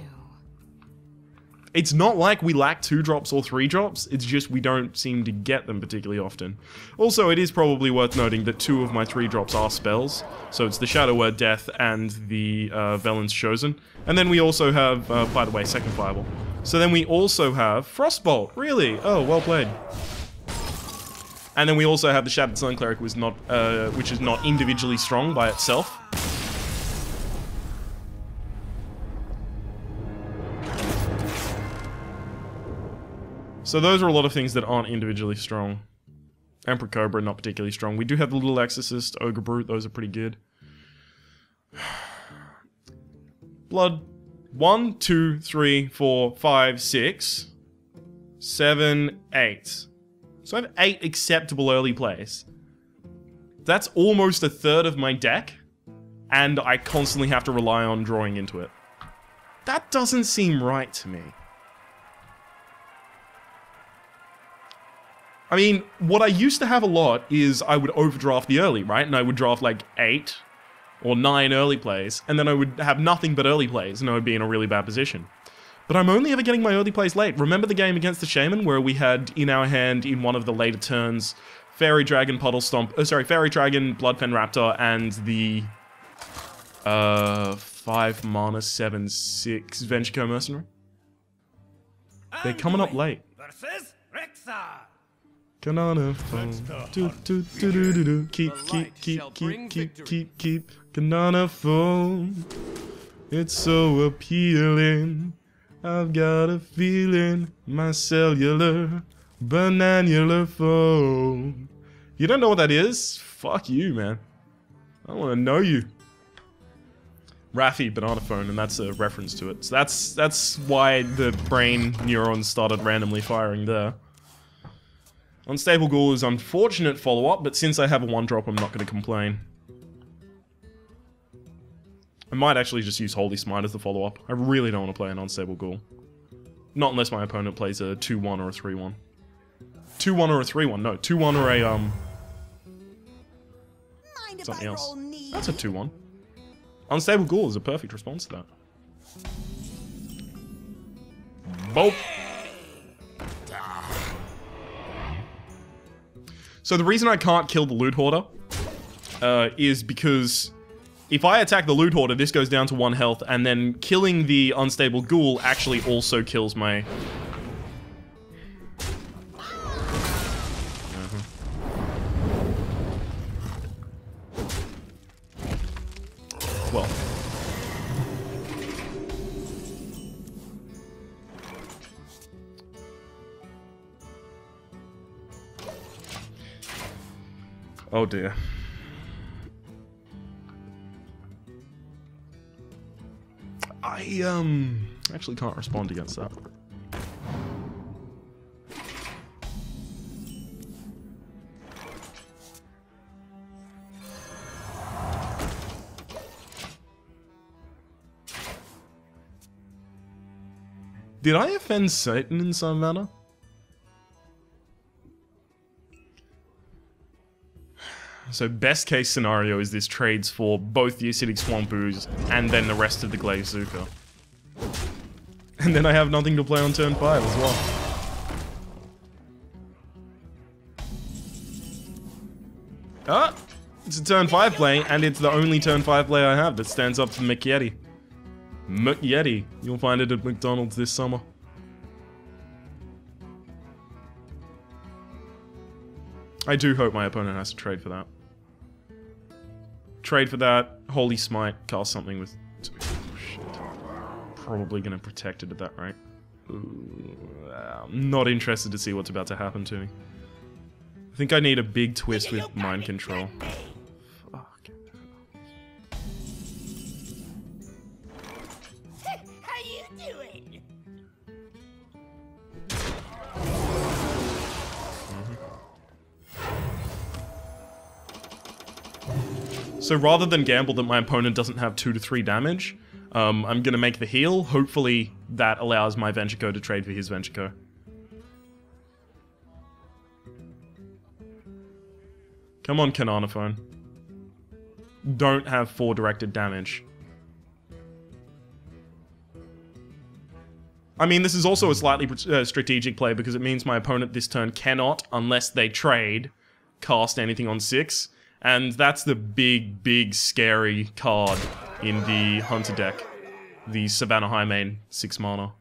It's not like we lack 2-drops or 3-drops, it's just we don't seem to get them particularly often. Also, it is probably worth noting that 2 of my 3-drops are spells. So it's the Shadow Word Death and the Velen's Chosen. And then we also have, by the way, second Fireball. So then we also have Frostbolt, really? Oh, well played. And then we also have the Shattered Sun Cleric, which is not individually strong by itself. So those are a lot of things that aren't individually strong. Emperor Cobra, not particularly strong. We do have the Little Exorcist, Ogre Brute, those are pretty good. Blood. 1, 2, 3, 4, 5, 6, 7, 8. So I have 8 acceptable early plays. That's almost a third of my deck, and I constantly have to rely on drawing into it. That doesn't seem right to me. I mean, what I used to have a lot is I would overdraft the early, right? And I would draft like 8 or 9 early plays, and then I would have nothing but early plays, and I would be in a really bad position. But I'm only ever getting my early plays late. Remember the game against the Shaman where we had in our hand in one of the later turns Fairy Dragon, Puddle Stomp, Fairy Dragon, Bloodfen Raptor, and the 5 mana 7/6 Venture Mercenary? They're coming up late. Versus Rexar. Kanana phone. Keep. Kanana phone. It's so appealing. I've got a feeling. My cellular, bananular phone. You don't know what that is? Fuck you, man. I want to know you. Raffi, banana phone, and that's a reference to it. So that's why the brain neurons started randomly firing there. Unstable Ghoul is unfortunate follow-up, but since I have a 1-drop, I'm not going to complain. I might actually just use Holy Smite as the follow-up. I really don't want to play an Unstable Ghoul. Not unless my opponent plays a 2-1 or a 3-1. 2-1 or a 3-1, no. 2-1 or a, something else. That's a 2-1. Unstable Ghoul is a perfect response to that. Bolt! So the reason I can't kill the Loot Hoarder is because if I attack the Loot Hoarder, this goes down to 1 health, and then killing the Unstable Ghoul actually also kills my... Well... Oh dear. I actually can't respond against that. Did I offend Satan in some manner? So best case scenario is this trades for both the Acidic Swamp Ooze and then the rest of the Glazed Zuka. And then I have nothing to play on turn 5 as well. Ah! It's a turn 5 play, and it's the only turn 5 play I have that stands up to McYeti. McYeti. You'll find it at McDonald's this summer. I do hope my opponent has to trade for that. Trade for that, Holy Smite, cast something with... Oh, shit. Probably gonna protect it at that rate. Ooh, I'm not interested to see what's about to happen to me. I think I need a big twist with mind control. Fuck. How you doing? So rather than gamble that my opponent doesn't have 2 to 3 damage, I'm gonna make the heal. Hopefully that allows my Venture Code to trade for his Venture Code. Come on, Cananophone. Don't have 4 directed damage. I mean, this is also a slightly strategic play because it means my opponent this turn cannot, unless they trade, cast anything on 6. And that's the big, big, scary card in the Hunter deck. The Savannah Highmane 6 mana.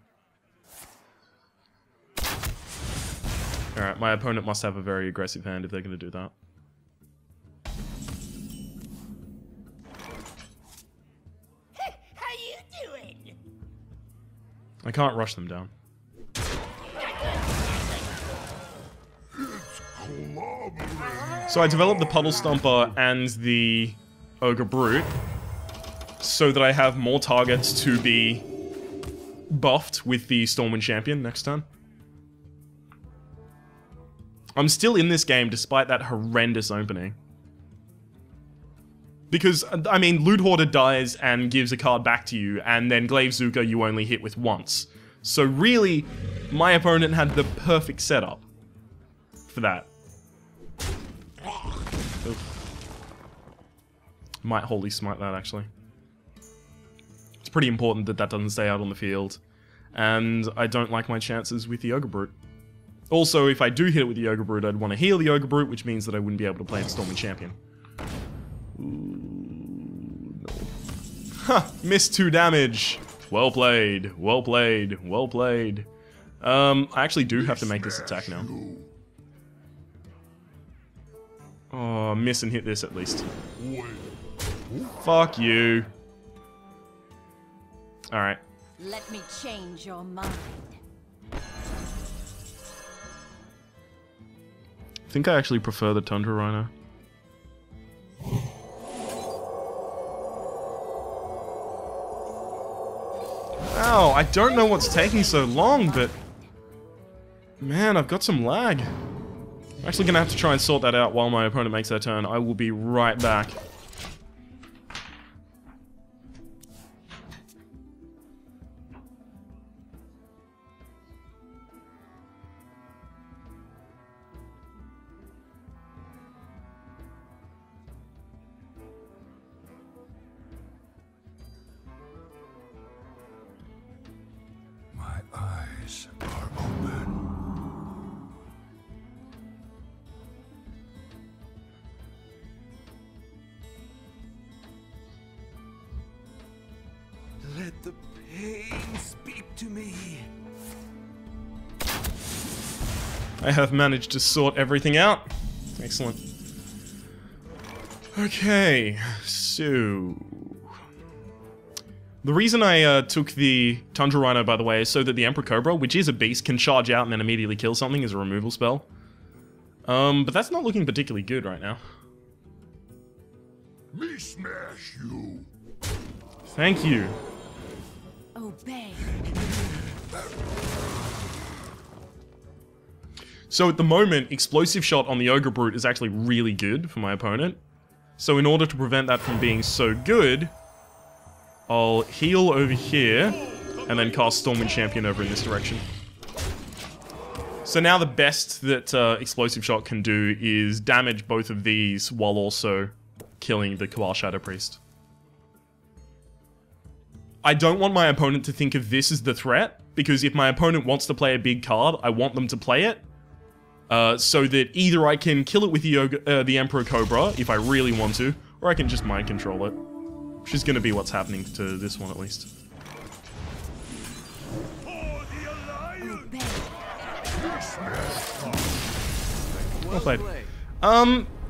Alright, my opponent must have a very aggressive hand if they're going to do that. How you doing? I can't rush them down. So I developed the Puddle Stomper and the Ogre Brute so that I have more targets to be buffed with the Stormwind Champion next turn. I'm still in this game despite that horrendous opening. Because, I mean, Loot Hoarder dies and gives a card back to you, and then Glaive Zuka you only hit with once. So really, my opponent had the perfect setup for that. Oof. Might Holy Smite that, actually. It's pretty important that that doesn't stay out on the field. And I don't like my chances with the Ogre Brute. Also, if I do hit it with the Ogre Brute, I'd want to heal the Ogre Brute, which means that I wouldn't be able to play the Stormy Champion. Ooh, no. Ha! Missed 2 damage! Well played, well played, well played. I actually do have to make this attack now. Oh, miss and hit this at least. Fuck you. Alright. Let me change your mind. I think I actually prefer the Tundra Rhino. Ow, I don't know what's taking so long, but... Man, I've got some lag. I'm actually gonna have to try and sort that out while my opponent makes their turn. I will be right back. My eyes are open. to me. I have managed to sort everything out. Excellent. Okay, so... The reason I took the Tundra Rhino, by the way, is so that the Emperor Cobra, which is a beast, can charge out and then immediately kill something as a removal spell. But that's not looking particularly good right now. Me smash you. Thank you. Obey. So at the moment, Explosive Shot on the Ogre Brute is actually really good for my opponent. So in order to prevent that from being so good, I'll heal over here, and then cast Stormwind Champion over in this direction. So now the best that Explosive Shot can do is damage both of these while also killing the Cabal Shadow Priest. I don't want my opponent to think of this as the threat, because if my opponent wants to play a big card, I want them to play it. So that either I can kill it with the Emperor Cobra, if I really want to, or I can just mind control it. Which is going to be what's happening to this one, at least. Well played.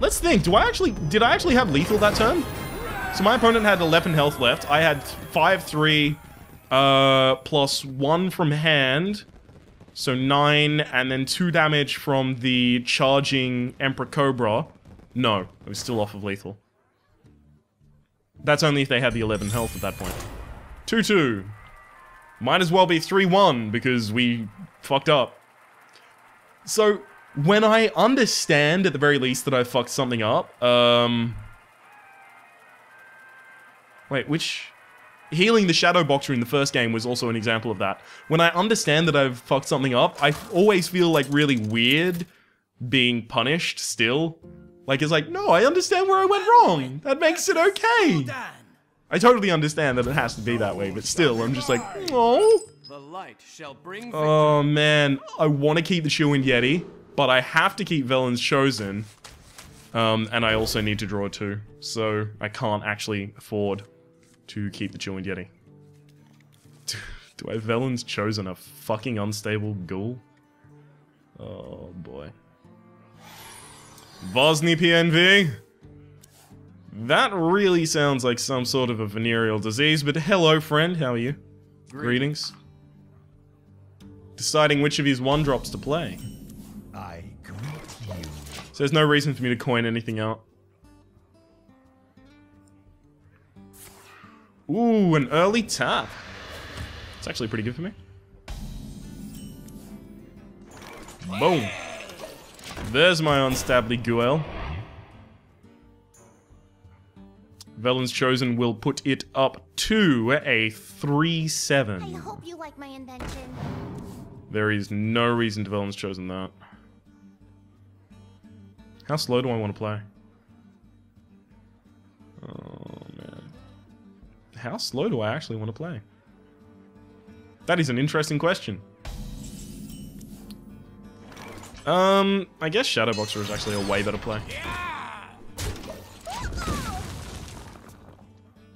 Let's think. Did I actually have lethal that turn? So my opponent had 11 health left. I had 5-3, plus 1 from hand. So 9, and then 2 damage from the charging Emperor Cobra. No, I was still off of lethal. That's only if they had the 11 health at that point. 2-2. Might as well be 3-1, because we fucked up. So, when I understand, at the very least, that I fucked something up, wait, which... Healing the Shadow Boxer in the first game was also an example of that. When I understand that I've fucked something up, I always feel, like, really weird being punished still. Like, it's like, no, I understand where I went wrong. That makes it okay. I totally understand that it has to be that way, but still, I'm just like, oh. The light shall bring victory. Oh, man. I want to keep the Chillwind Yeti, but I have to keep Velen's Chosen. And I also need to draw 2, so I can't actually afford to keep the Chillwind Yeti. Do I have Velen's Chosen a fucking unstable ghoul? Oh, boy. Vosny PNV? That really sounds like some sort of a venereal disease, but hello friend, how are you? Greetings. Deciding which of his 1-drops to play. I greet you. So there's no reason for me to coin anything out. Ooh, an early tap. It's actually pretty good for me. Boom. There's my unstably Guel. Velen's Chosen will put it up to a 3-7. I hope you like my invention. There is no reason to Velen's Chosen that. How slow do I want to play? Oh, man. How slow do I actually want to play? That is an interesting question. I guess Shadowboxer is actually a way better play.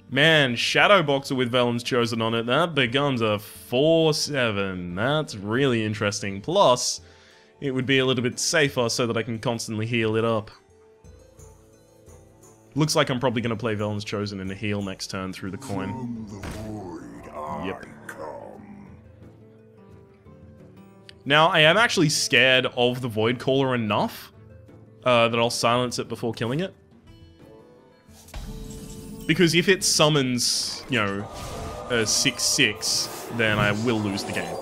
Man, Shadowboxer with Velen's Chosen on it, that becomes a 4-7. That's really interesting. Plus, it would be a little bit safer so that I can constantly heal it up. Looks like I'm probably going to play Velen's Chosen in a heal next turn through the coin. From the void I Yep. come. Now, I am actually scared of the Void Caller enough that I'll silence it before killing it. Because if it summons, you know, a 6-6, then I will lose the game.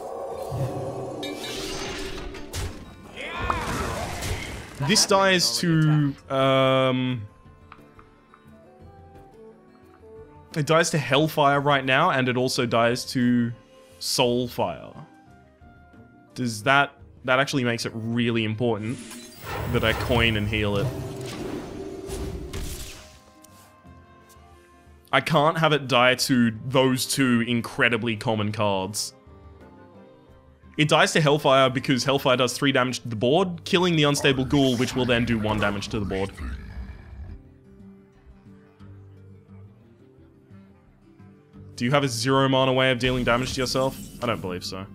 This dies to, it dies to Hellfire right now, and it also dies to Soulfire. Does that actually makes it really important that I coin and heal it. I can't have it die to those 2 incredibly common cards. It dies to Hellfire because Hellfire does 3 damage to the board, killing the unstable ghoul, which will then do 1 damage to the board. Do you have a 0 mana way of dealing damage to yourself? I don't believe so.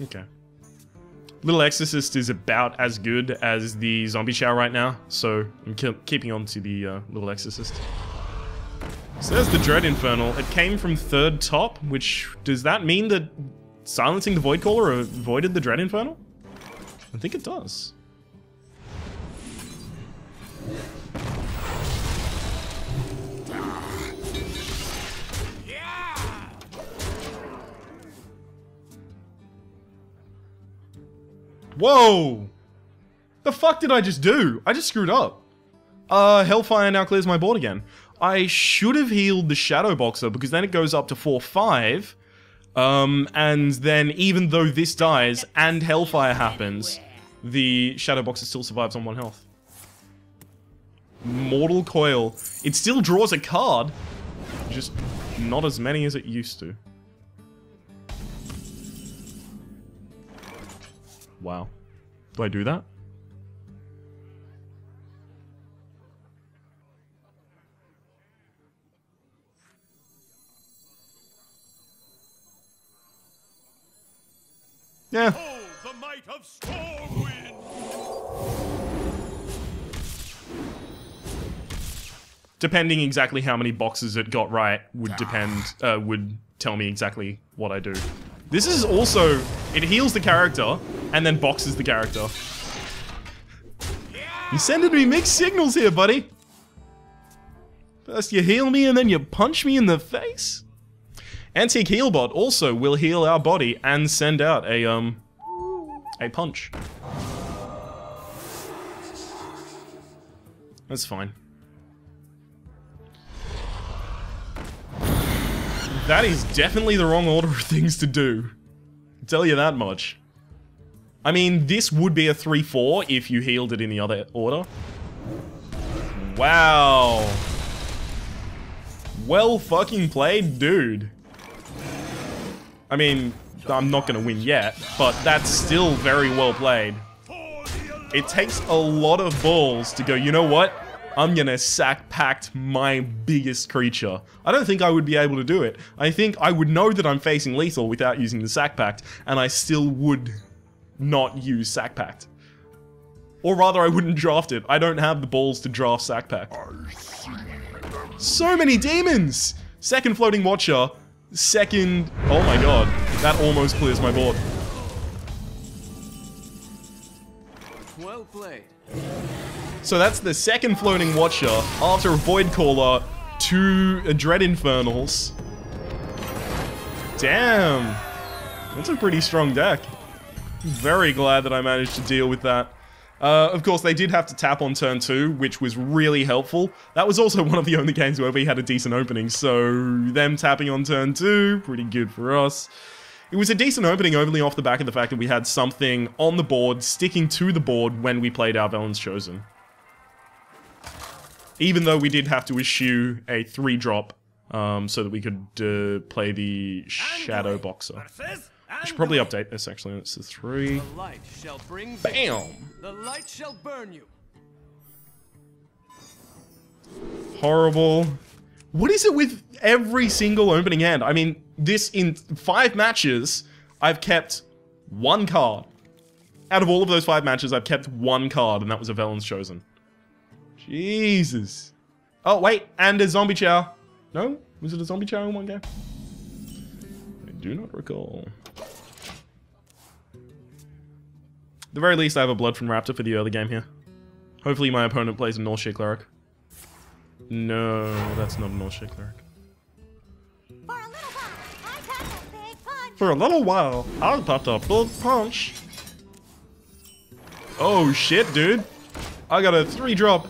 Okay. Little Exorcist is about as good as the Zombie Chow right now, so I'm keeping on to the Little Exorcist. So there's the Dread Infernal. It came from 3rd top, which... Does that mean that silencing the Void Caller avoided the Dread Infernal? I think it does. Whoa! The fuck did I just do? I just screwed up. Hellfire now clears my board again. I should have healed the Shadow Boxer because then it goes up to 4-5. And then even though this dies and Hellfire happens, the Shadow Boxer still survives on 1 health. Mortal Coil. It still draws a card, just not as many as it used to. Wow. Do I do that? Yeah. Oh, the might of Stormwind! Depending exactly how many boxes it got right would depend, would tell me exactly what I do. This is also, it heals the character and then boxes the character. You're sending me mixed signals here, buddy. First you heal me and then you punch me in the face. Antique Healbot also will heal our body and send out a punch. That's fine. That is definitely the wrong order of things to do. I'll tell you that much. I mean, this would be a 3-4 if you healed it in the other order. Wow. Well fucking played, dude. I mean, I'm not gonna win yet, but that's still very well played. It takes a lot of balls to go, you know what? I'm gonna sack pact my biggest creature. I don't think I would be able to do it. I think I would know that I'm facing lethal without using the sack pact, and I still would not use sack pact. Or rather, I wouldn't draft it. I don't have the balls to draft sack pact. So many demons! Second Floating Watcher. Second... Oh my god. That almost clears my board. Well played. So that's the second Floating Watcher after a Void Caller, 2 Dread Infernals. Damn. That's a pretty strong deck. Very glad that I managed to deal with that. Of course, they did have to tap on turn 2, which was really helpful. That was also one of the only games where we had a decent opening, so them tapping on turn 2, pretty good for us. It was a decent opening only off the back of the fact that we had something on the board, sticking to the board when we played our Velen's Chosen. Even though we did have to issue a 3-drop, so that we could play the Shadow Boxer. I should probably update this actually. It's a 3. The light shall bring Bam! The light shall burn you. Horrible. What is it with every single opening hand? I mean, this in 5 matches, I've kept 1 card. Out of all of those 5 matches, I've kept 1 card, and that was a Velen's Chosen. Jesus. Oh, wait, and a Zombie Chow. No? Was it a Zombie Chow in one game? I do not recall. At the very least, I have a Blood from Raptor for the early game here. Hopefully my opponent plays a Northshire Cleric. No, that's not a Northshire Cleric. For a little while, I packed a big punch. For a little while, I popped a big punch. Oh shit, dude. I got a 3-drop.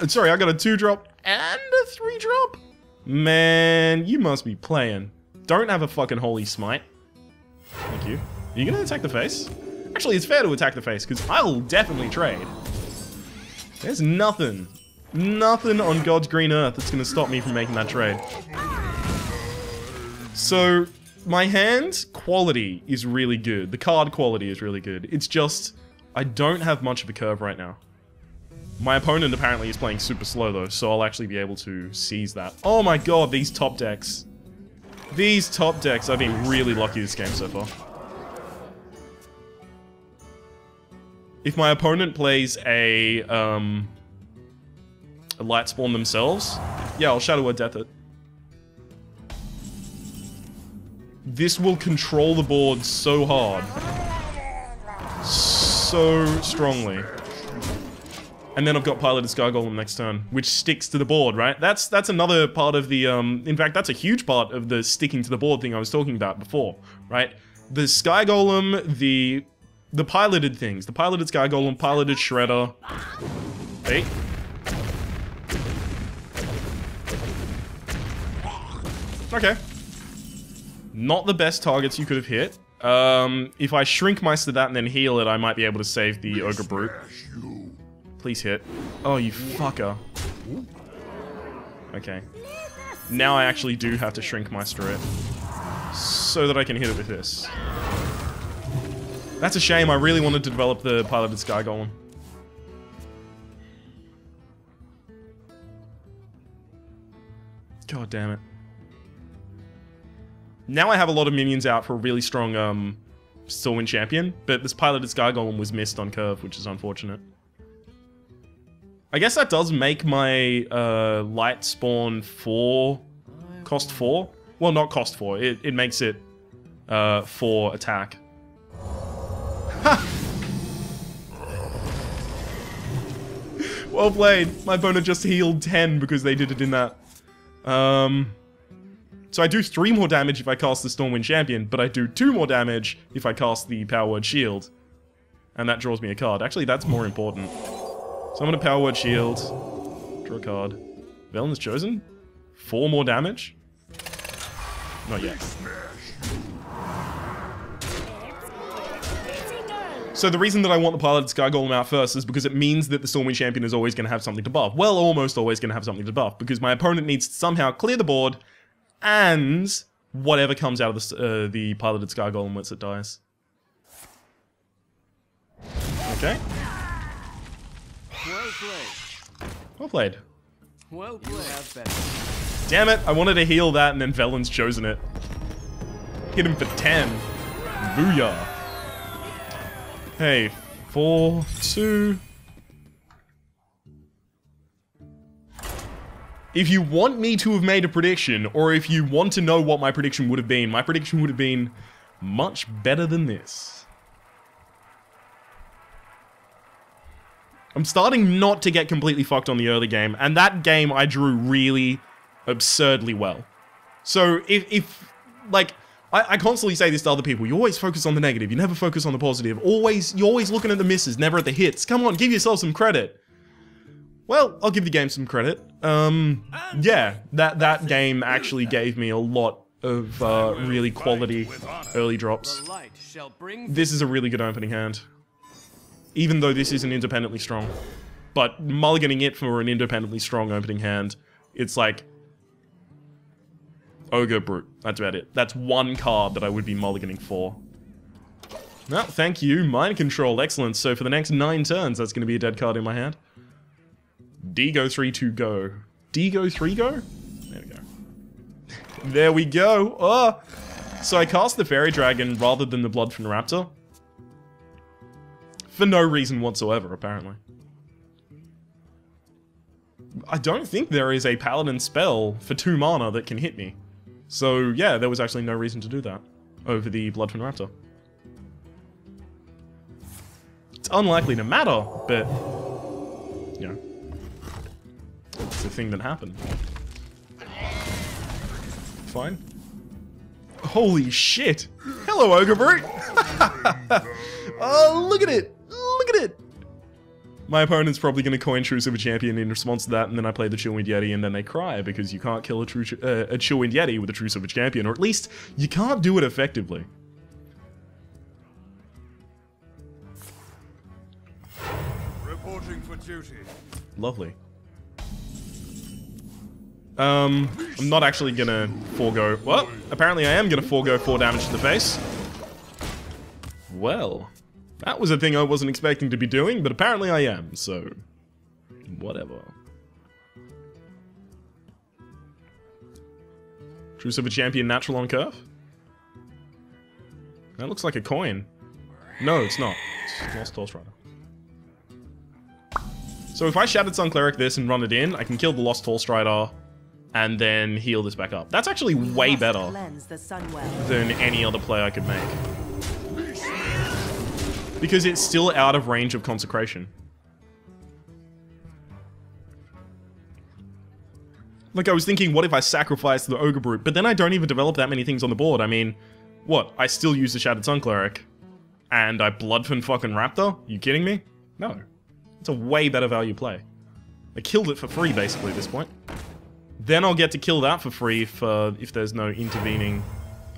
Sorry, I got a 2-drop and a 3-drop? Man, you must be playing. Don't have a fucking Holy Smite. Thank you. Are you gonna attack the face? Actually, it's fair to attack the face, because I'll definitely trade. There's nothing on God's green earth that's gonna stop me from making that trade. So, my hand quality is really good. The card quality is really good. It's just, I don't have much of a curve right now. My opponent apparently is playing super slow though, so I'll actually be able to seize that. Oh my god, these top decks. These top decks, I've been really lucky this game so far. If my opponent plays a Light Spawn themselves, yeah, I'll Shadow Word Death it. This will control the board so hard. So strongly. And then I've got Piloted Sky Golem next turn, which sticks to the board, right? That's another part of the, in fact, that's a huge part of the sticking to the board thing I was talking about before, right? The Sky Golem, the piloted things. The Piloted Sky Golem, Piloted Shredder. Hey. Okay. Not the best targets you could have hit. If I Shrinkmeister that and then heal it, I might be able to save the Ogre Brute. Please hit. Oh, you fucker. Okay. Now I actually do have to Shrinkmeister it. So that I can hit it with this. That's a shame, I really wanted to develop the Piloted Sky Golem. God damn it. Now I have a lot of minions out for a really strong Stormwind champion, but this Piloted Sky Golem was missed on curve, which is unfortunate. I guess that does make my Light Spawn 4 cost 4. Well, not cost 4. It makes it 4 attack. Ha! Well played. My opponent just healed 10 because they did it in that. So I do 3 more damage if I cast the Stormwind Champion, but I do 2 more damage if I cast the Power Word Shield. And that draws me a card. Actually, that's more important. So I'm gonna Power Word Shield. Draw a card. Velen's Chosen? 4 more damage? Not yet. So the reason that I want the Piloted Sky Golem out first is because it means that the Stormwind Champion is always going to have something to buff. Well, almost always going to have something to buff, because my opponent needs to somehow clear the board, and whatever comes out of the Piloted Sky Golem once it dies. Okay. Well played. Well played. Well played. You have better. Damn it, I wanted to heal that and then Velen's chosen it. Hit him for 10. Booyah. Hey, 4, 2. If you want me to have made a prediction, or if you want to know what my prediction would have been, my prediction would have been much better than this. I'm starting not to get completely fucked on the early game, and that game I drew really absurdly well. So if like, I constantly say this to other people, you always focus on the negative, you never focus on the positive, you're always looking at the misses, never at the hits. Come on, give yourself some credit. Well, I'll give the game some credit. Yeah, that game actually gave me a lot of really quality early drops. The light shall bring. This is a really good opening hand. Even though this isn't independently strong. But mulliganing it for an independently strong opening hand, it's like Ogre Brute. That's about it. That's one card that I would be mulliganing for. Well, thank you. Mind Control. Excellent. So for the next 9 turns, that's going to be a dead card in my hand. D go 3 to go. D go 3 go? There we go. There we go. Oh! So I cast the Fairy Dragon rather than the Blood from the Raptor. For no reason whatsoever, apparently. I don't think there is a Paladin spell for 2 mana that can hit me. So yeah, there was actually no reason to do that over the Blood from the Raptor. It's unlikely to matter, but you know, it's a thing that happened. Fine. Holy shit! Hello, Ogre Brute! Oh, look at it! Look at it! My opponent's probably going to coin Truce of a Champion in response to that, and then I play the Chillwind Yeti, and then they cry, because you can't kill a Chillwind Yeti with a Truce of a Champion, or at least, you can't do it effectively. Reporting for duty. Lovely. I'm not actually gonna forego... Well, apparently I am gonna forego 4 damage to the face. Well, that was a thing I wasn't expecting to be doing, but apparently I am, so... Whatever. Truce of a Champion natural on curve? That looks like a coin. No, it's not. It's Lost Horse Rider. So if I Shattered Sun Cleric this and run it in, I can kill the Lost Horse Rider and then heal this back up. That's actually way better than any other play I could make. Because it's still out of range of Consecration. Like, I was thinking, what if I sacrifice the Ogre Brute? But then I don't even develop that many things on the board. I mean, what? I still use the Shattered Sun Cleric. And I Bloodfin fucking Raptor? You kidding me? No. It's a way better value play. I killed it for free, basically, at this point. Then I'll get to kill that for free if there's no intervening...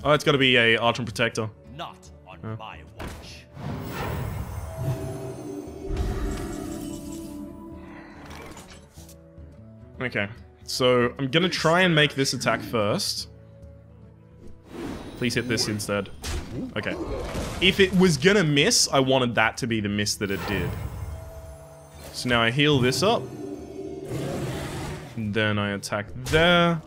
Oh, it's gotta be a Arch and Protector. Not on my watch. Okay. So, I'm gonna try and make this attack first. Please hit this instead. Okay. If it was gonna miss, I wanted that to be the miss that it did. So now I heal this up. And then I attack there.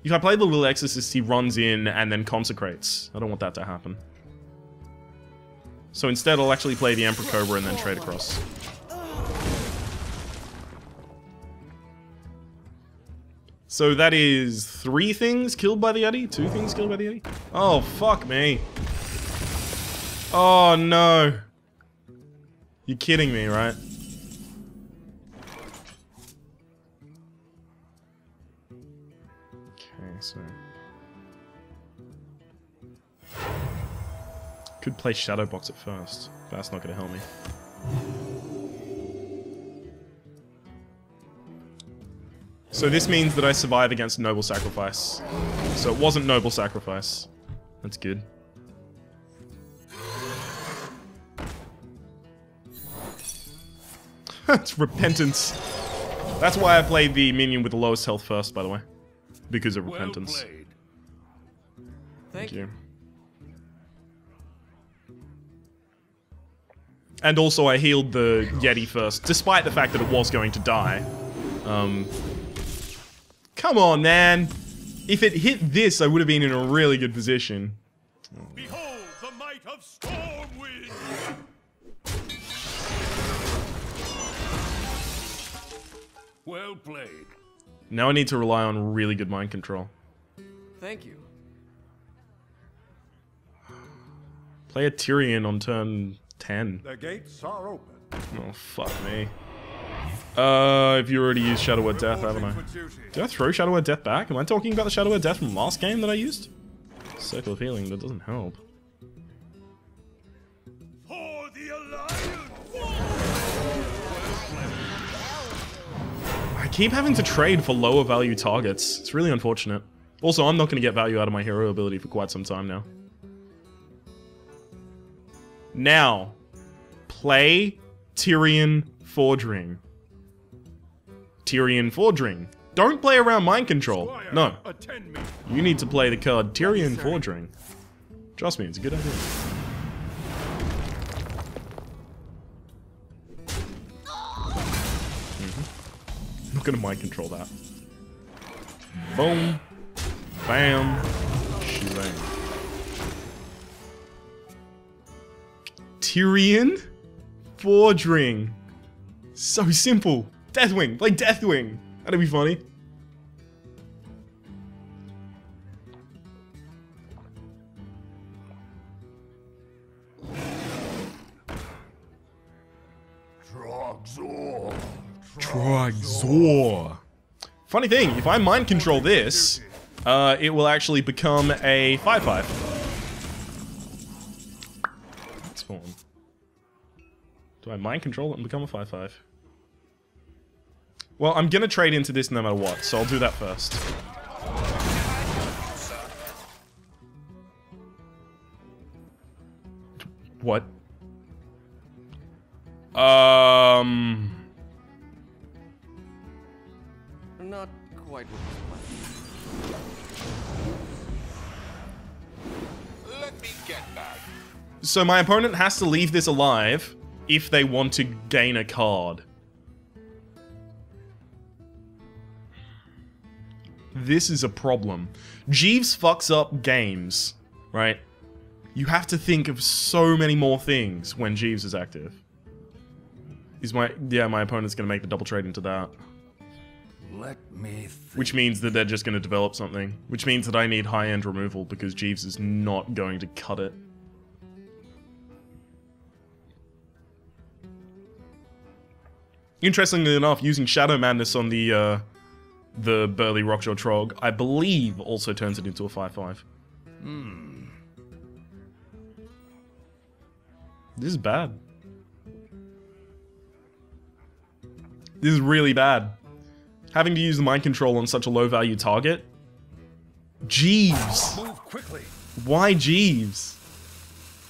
If I play the Little Exorcist, he runs in and then consecrates. I don't want that to happen. So instead, I'll actually play the Emperor Cobra and then trade across. So that is 3 things killed by the Yeti? 2 things killed by the Yeti? Oh, fuck me. Oh, no. You're kidding me, right? Okay, so... Could play Shadowbox at first, but that's not gonna help me. So this means that I survive against Noble Sacrifice. So it wasn't Noble Sacrifice. That's good. It's Repentance. That's why I played the minion with the lowest health first, by the way. Because of Repentance. Well played. Thank you. And also I healed the Yeti first, despite the fact that it was going to die. Come on, man. If it hit this, I would have been in a really good position. Behold the might of Stormwind! Well played. Now I need to rely on really good mind control. Thank you. Play a Tyrion on turn 10. The gates are open. Oh, fuck me. If you already used Shadow Word Death, haven't I? Did I throw Shadow Word Death back? Am I talking about the Shadow Word Death from last game that I used? Circle of Healing, that doesn't help. For the Alliance! I keep having to trade for lower value targets. It's really unfortunate. Also, I'm not going to get value out of my hero ability for quite some time now. Now, play Tyrion Forging. Tyrion Forging. Don't play around mind control. No. Attend me. You need to play the card Tyrion Forging. Trust me, it's a good idea. I'm not gonna mind control that. Boom. Bam. Shebang. Tyrion Forging. So simple. Deathwing. Play Deathwing. That'd be funny. Trogzor. Funny thing, if I mind control this, it will actually become a 5/5. That's fun. Do I mind control it and become a 5/5? Well, I'm gonna trade into this no matter what, so I'll do that first. What? quite what was planned. Let me get that. So my opponent has to leave this alive if they want to gain a card. This is a problem. Jeeves fucks up games, right? You have to think of so many more things when Jeeves is active. My opponent's gonna make the double trade into that. Let me think. Which means that they're just gonna develop something. Which means that I need high-end removal because Jeeves is not going to cut it. Interestingly enough, using Shadow Madness on the Burly Rockjaw Trog, I believe also turns it into a 5/5. This is bad. This is really bad. Having to use the mind control on such a low value target. Jeeves! Move quickly. Why Jeeves?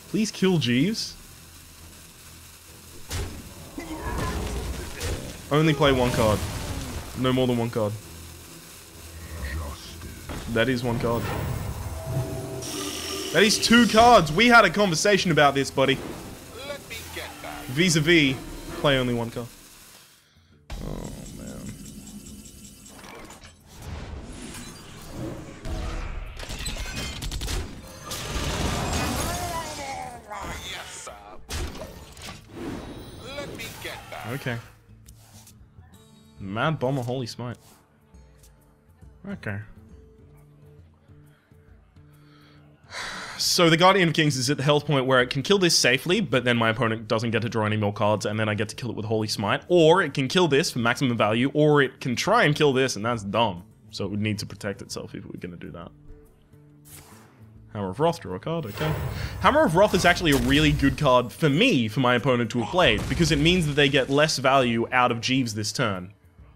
Please kill Jeeves. Only play one card. No more than one card. That is one card. That is 2 cards. We had a conversation about this, buddy. Let me get that. Vis-a-vis, play only one card. Oh, man. Yes, sir. Let me get that. Okay. Mad Bomber, Holy Smite. Okay. So the Guardian of Kings is at the health point where it can kill this safely, but then my opponent doesn't get to draw any more cards, and then I get to kill it with Holy Smite. Or it can kill this for maximum value, or it can try and kill this, and that's dumb. So it would need to protect itself if we're going to do that. Hammer of Wrath, draw a card, okay. Hammer of Wrath is actually a really good card for me, for my opponent to have played, because it means that they get less value out of Jeeves this turn.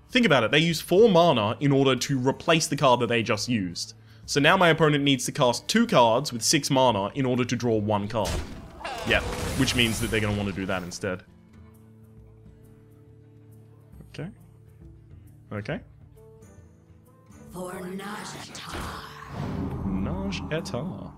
Think about it, they use 4 mana in order to replace the card that they just used. So now my opponent needs to cast 2 cards with 6 mana in order to draw 1 card. Yeah, which means that they're going to want to do that instead. Okay. Okay. For Najatar. Najatar.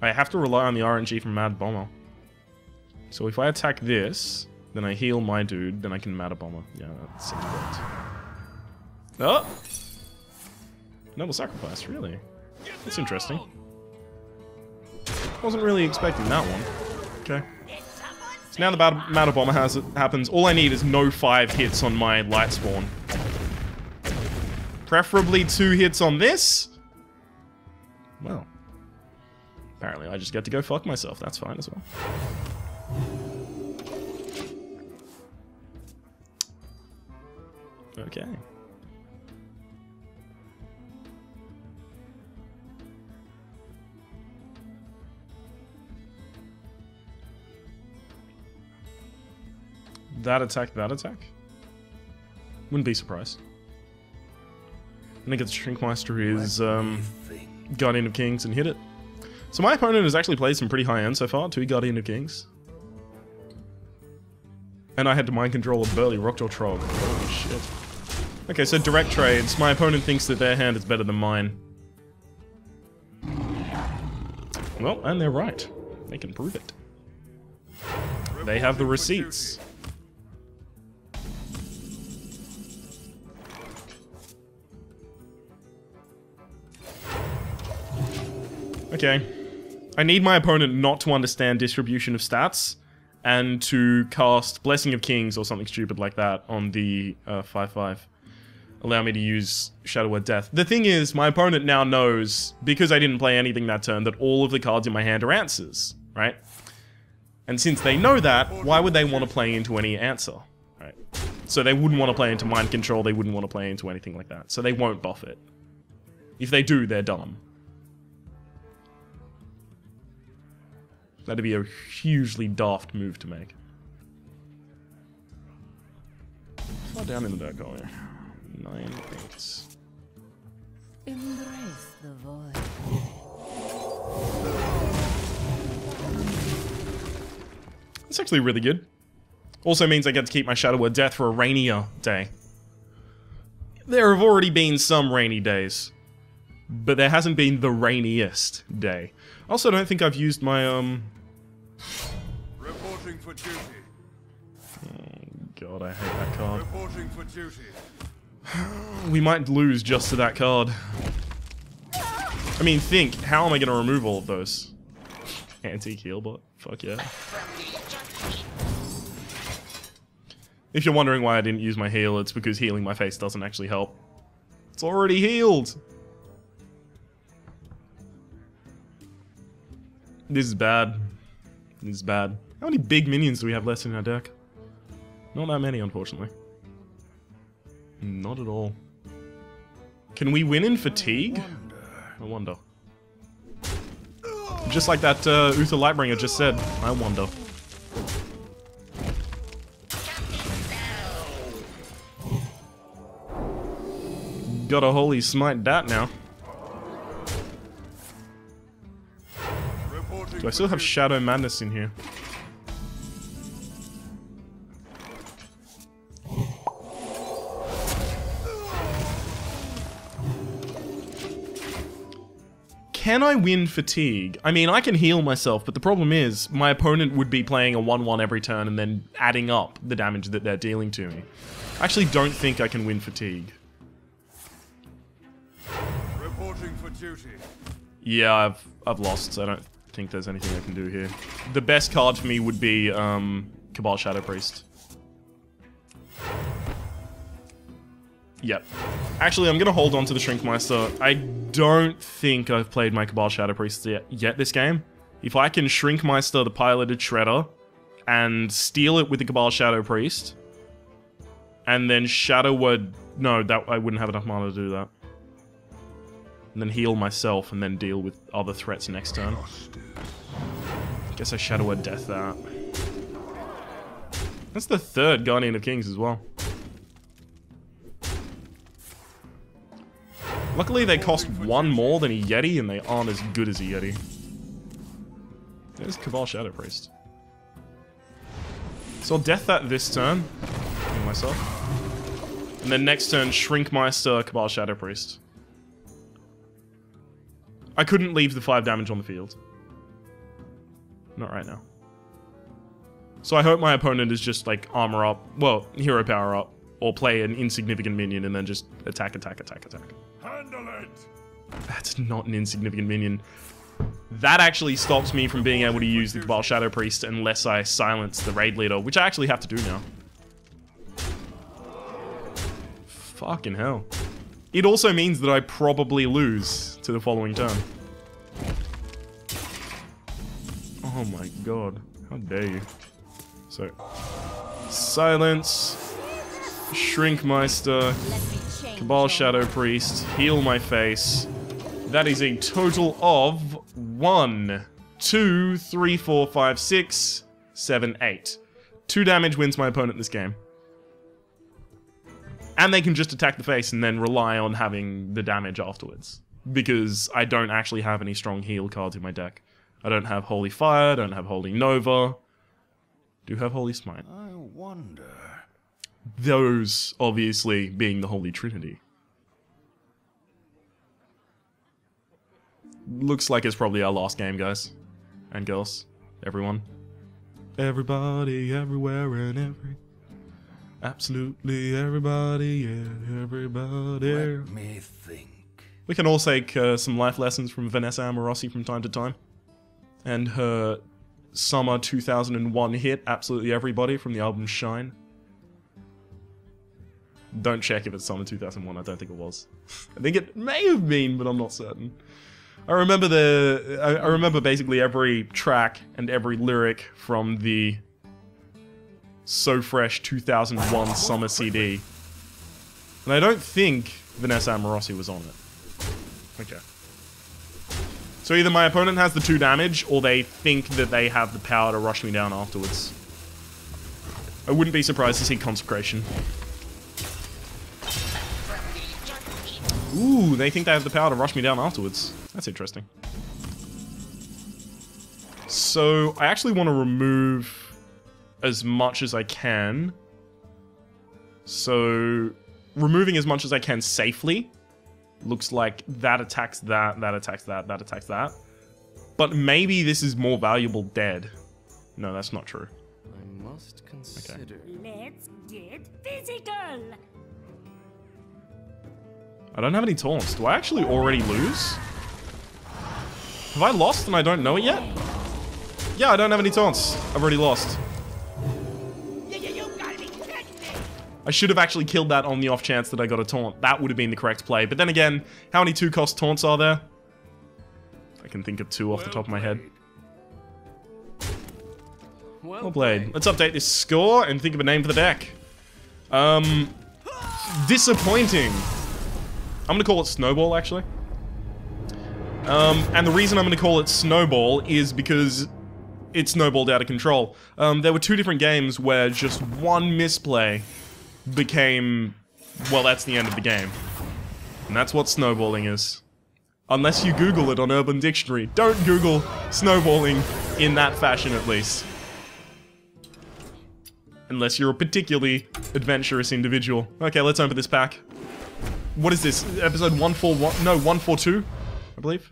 I have to rely on the RNG from Mad Bomber. So if I attack this, then I heal my dude, then I can Mad Bomber. Yeah, that seems correct. Oh! Noble Sacrifice, really? That's interesting. Wasn't really expecting that one. Okay. So now the Mad Bomber happens. All I need is no 5 hits on my Light Spawn. Preferably 2 hits on this? Well. Apparently I just get to go fuck myself. That's fine as well. Okay. That attack, that attack? Wouldn't be surprised. And I get the Shrinkmeister is Guardian of Kings and hit it. So my opponent has actually played some pretty high end so far, 2 Guardian of Kings. And I had to mind control a Burly Rockjaw Trog. Holy shit. Okay, so direct trades. My opponent thinks that their hand is better than mine. Well, and they're right. They can prove it. They have the receipts. Okay. I need my opponent not to understand distribution of stats and to cast Blessing of Kings or something stupid like that on the 5/5. Allow me to use Shadow Word Death. The thing is, my opponent now knows, because I didn't play anything that turn, that all of the cards in my hand are answers, right? And since they know that, why would they want to play into any answer, right? So they wouldn't want to play into Mind Control, they wouldn't want to play into anything like that. So they won't buff it. If they do, they're dumb. That'd be a hugely daft move to make. far down in the deck are we? 9, 8. Embrace the void. That's actually really good. Also means I get to keep my Shadow of Death for a rainier day. There have already been some rainy days, but there hasn't been the rainiest day. I also don't think I've used my, Reporting for duty. Oh god, I hate that card. Reporting for duty. We might lose just to that card. I mean, think, how am I gonna remove all of those? Antique heal bot? Fuck yeah. If you're wondering why I didn't use my heal, it's because healing my face doesn't actually help. It's already healed! This is bad. This is bad. How many big minions do we have left in our deck? Not that many, unfortunately. Not at all. Can we win in fatigue? I wonder. Just like that Uther Lightbringer just said, I wonder. Gotta holy smite that now. Do I still have Shadow Madness in here? Can I win fatigue? I mean, I can heal myself, but the problem is, my opponent would be playing a 1-1 every turn and then adding up the damage that they're dealing to me. I actually don't think I can win fatigue. Reporting for duty. Yeah, I've lost, so I don't think there's anything I can do here. The best card for me would be Cabal Shadow Priest. Yep. Actually, I'm gonna hold on to the Shrinkmeister. I don't think I've played my Cabal Shadow Priest yet this game. If I can Shrinkmeister the Piloted Shredder and steal it with the Cabal Shadow Priest, and then Shadow Word... No, that I wouldn't have enough mana to do that. And then heal myself and then deal with other threats next turn. Guess I Shadow Word Death that. That's the third Guardian of Kings as well. Luckily they cost 1 more than a Yeti and they aren't as good as a Yeti. There's Cabal Shadow Priest. So I'll Death that this turn. Heal myself. And then next turn, Shrinkmeister, Cabal Shadow Priest. I couldn't leave the 5 damage on the field. Not right now. So I hope my opponent is just like armor up, well, hero power up, or play an insignificant minion and then just attack, attack, attack, attack. Handle it. That's not an insignificant minion. That actually stops me from being able to use the Cabal Shadow Priest unless I silence the raid leader, which I actually have to do now. Fucking hell. It also means that I probably lose to the following turn. Oh my god. How dare you. So, silence, Shrinkmeister, Cabal Shadow Priest, heal my face. That is a total of 1, 2, 3, 4, 5, 6, 7, 8. 2 damage wins my opponent this game. And they can just attack the face and then rely on having the damage afterwards. Because I don't actually have any strong heal cards in my deck. I don't have Holy Fire, I don't have Holy Nova. Do have Holy Smite. I wonder. Those, obviously, being the Holy Trinity. Looks like it's probably our last game, guys. And girls. Everyone. Everybody, everywhere, and every... Absolutely everybody, yeah, everybody. Let me think. We can all take some life lessons from Vanessa Amorosi from time to time. And her summer 2001 hit, Absolutely Everybody, from the album Shine. Don't check if it's summer 2001, I don't think it was. I think it may have been, but I'm not certain. I remember basically every track and every lyric from the So Fresh 2001 summer CD. And I don't think Vanessa Amorosi was on it. Okay. So either my opponent has the 2 damage, or they think that they have the power to rush me down afterwards. I wouldn't be surprised to see Consecration. Ooh, they think they have the power to rush me down afterwards. That's interesting. So, I actually want to remove as much as I can. So, removing as much as I can safely. Looks like that attacks that, that attacks that, that attacks that. But maybe this is more valuable dead. No, that's not true. I must consider. Let's get physical. I don't have any taunts. Do I actually already lose? Have I lost and I don't know it yet? Yeah, I don't have any taunts. I've already lost. I should have actually killed that on the off chance that I got a taunt. That would have been the correct play. But then again, how many 2-cost taunts are there? I can think of 2 off the top of my head. Well played. Let's update this score and think of a name for the deck. Disappointing. I'm gonna call it Snowball, actually. And the reason I'm gonna call it Snowball is because it snowballed out of control. There were 2 different games where just one misplay became, well, that's the end of the game. And that's what snowballing is. Unless you Google it on Urban Dictionary. Don't Google snowballing in that fashion, at least. Unless you're a particularly adventurous individual. Okay, let's open this pack. What is this? Episode 141? No, 142, I believe.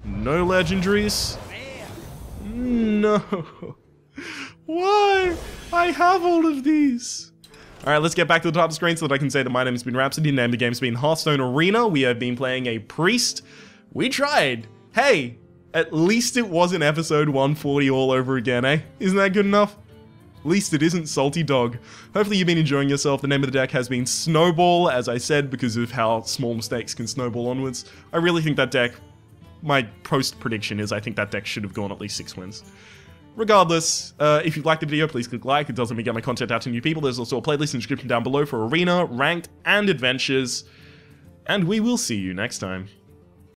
No legendaries. No. Why? I have all of these. Alright, let's get back to the top of the screen so that I can say that my name has been Rhapsody, name of the game's been Hearthstone Arena. We have been playing a priest. We tried. Hey, at least it wasn't episode 140 all over again, eh? Isn't that good enough? At least it isn't Salty Dog. Hopefully you've been enjoying yourself. The name of the deck has been Snowball, as I said, because of how small mistakes can snowball onwards. I really think that deck, my post prediction is I think that deck should have gone at least 6 wins. Regardless, if you liked the video, please click like. It does help me get my content out to new people. There's also a playlist in the description down below for Arena, Ranked, and Adventures. And we will see you next time.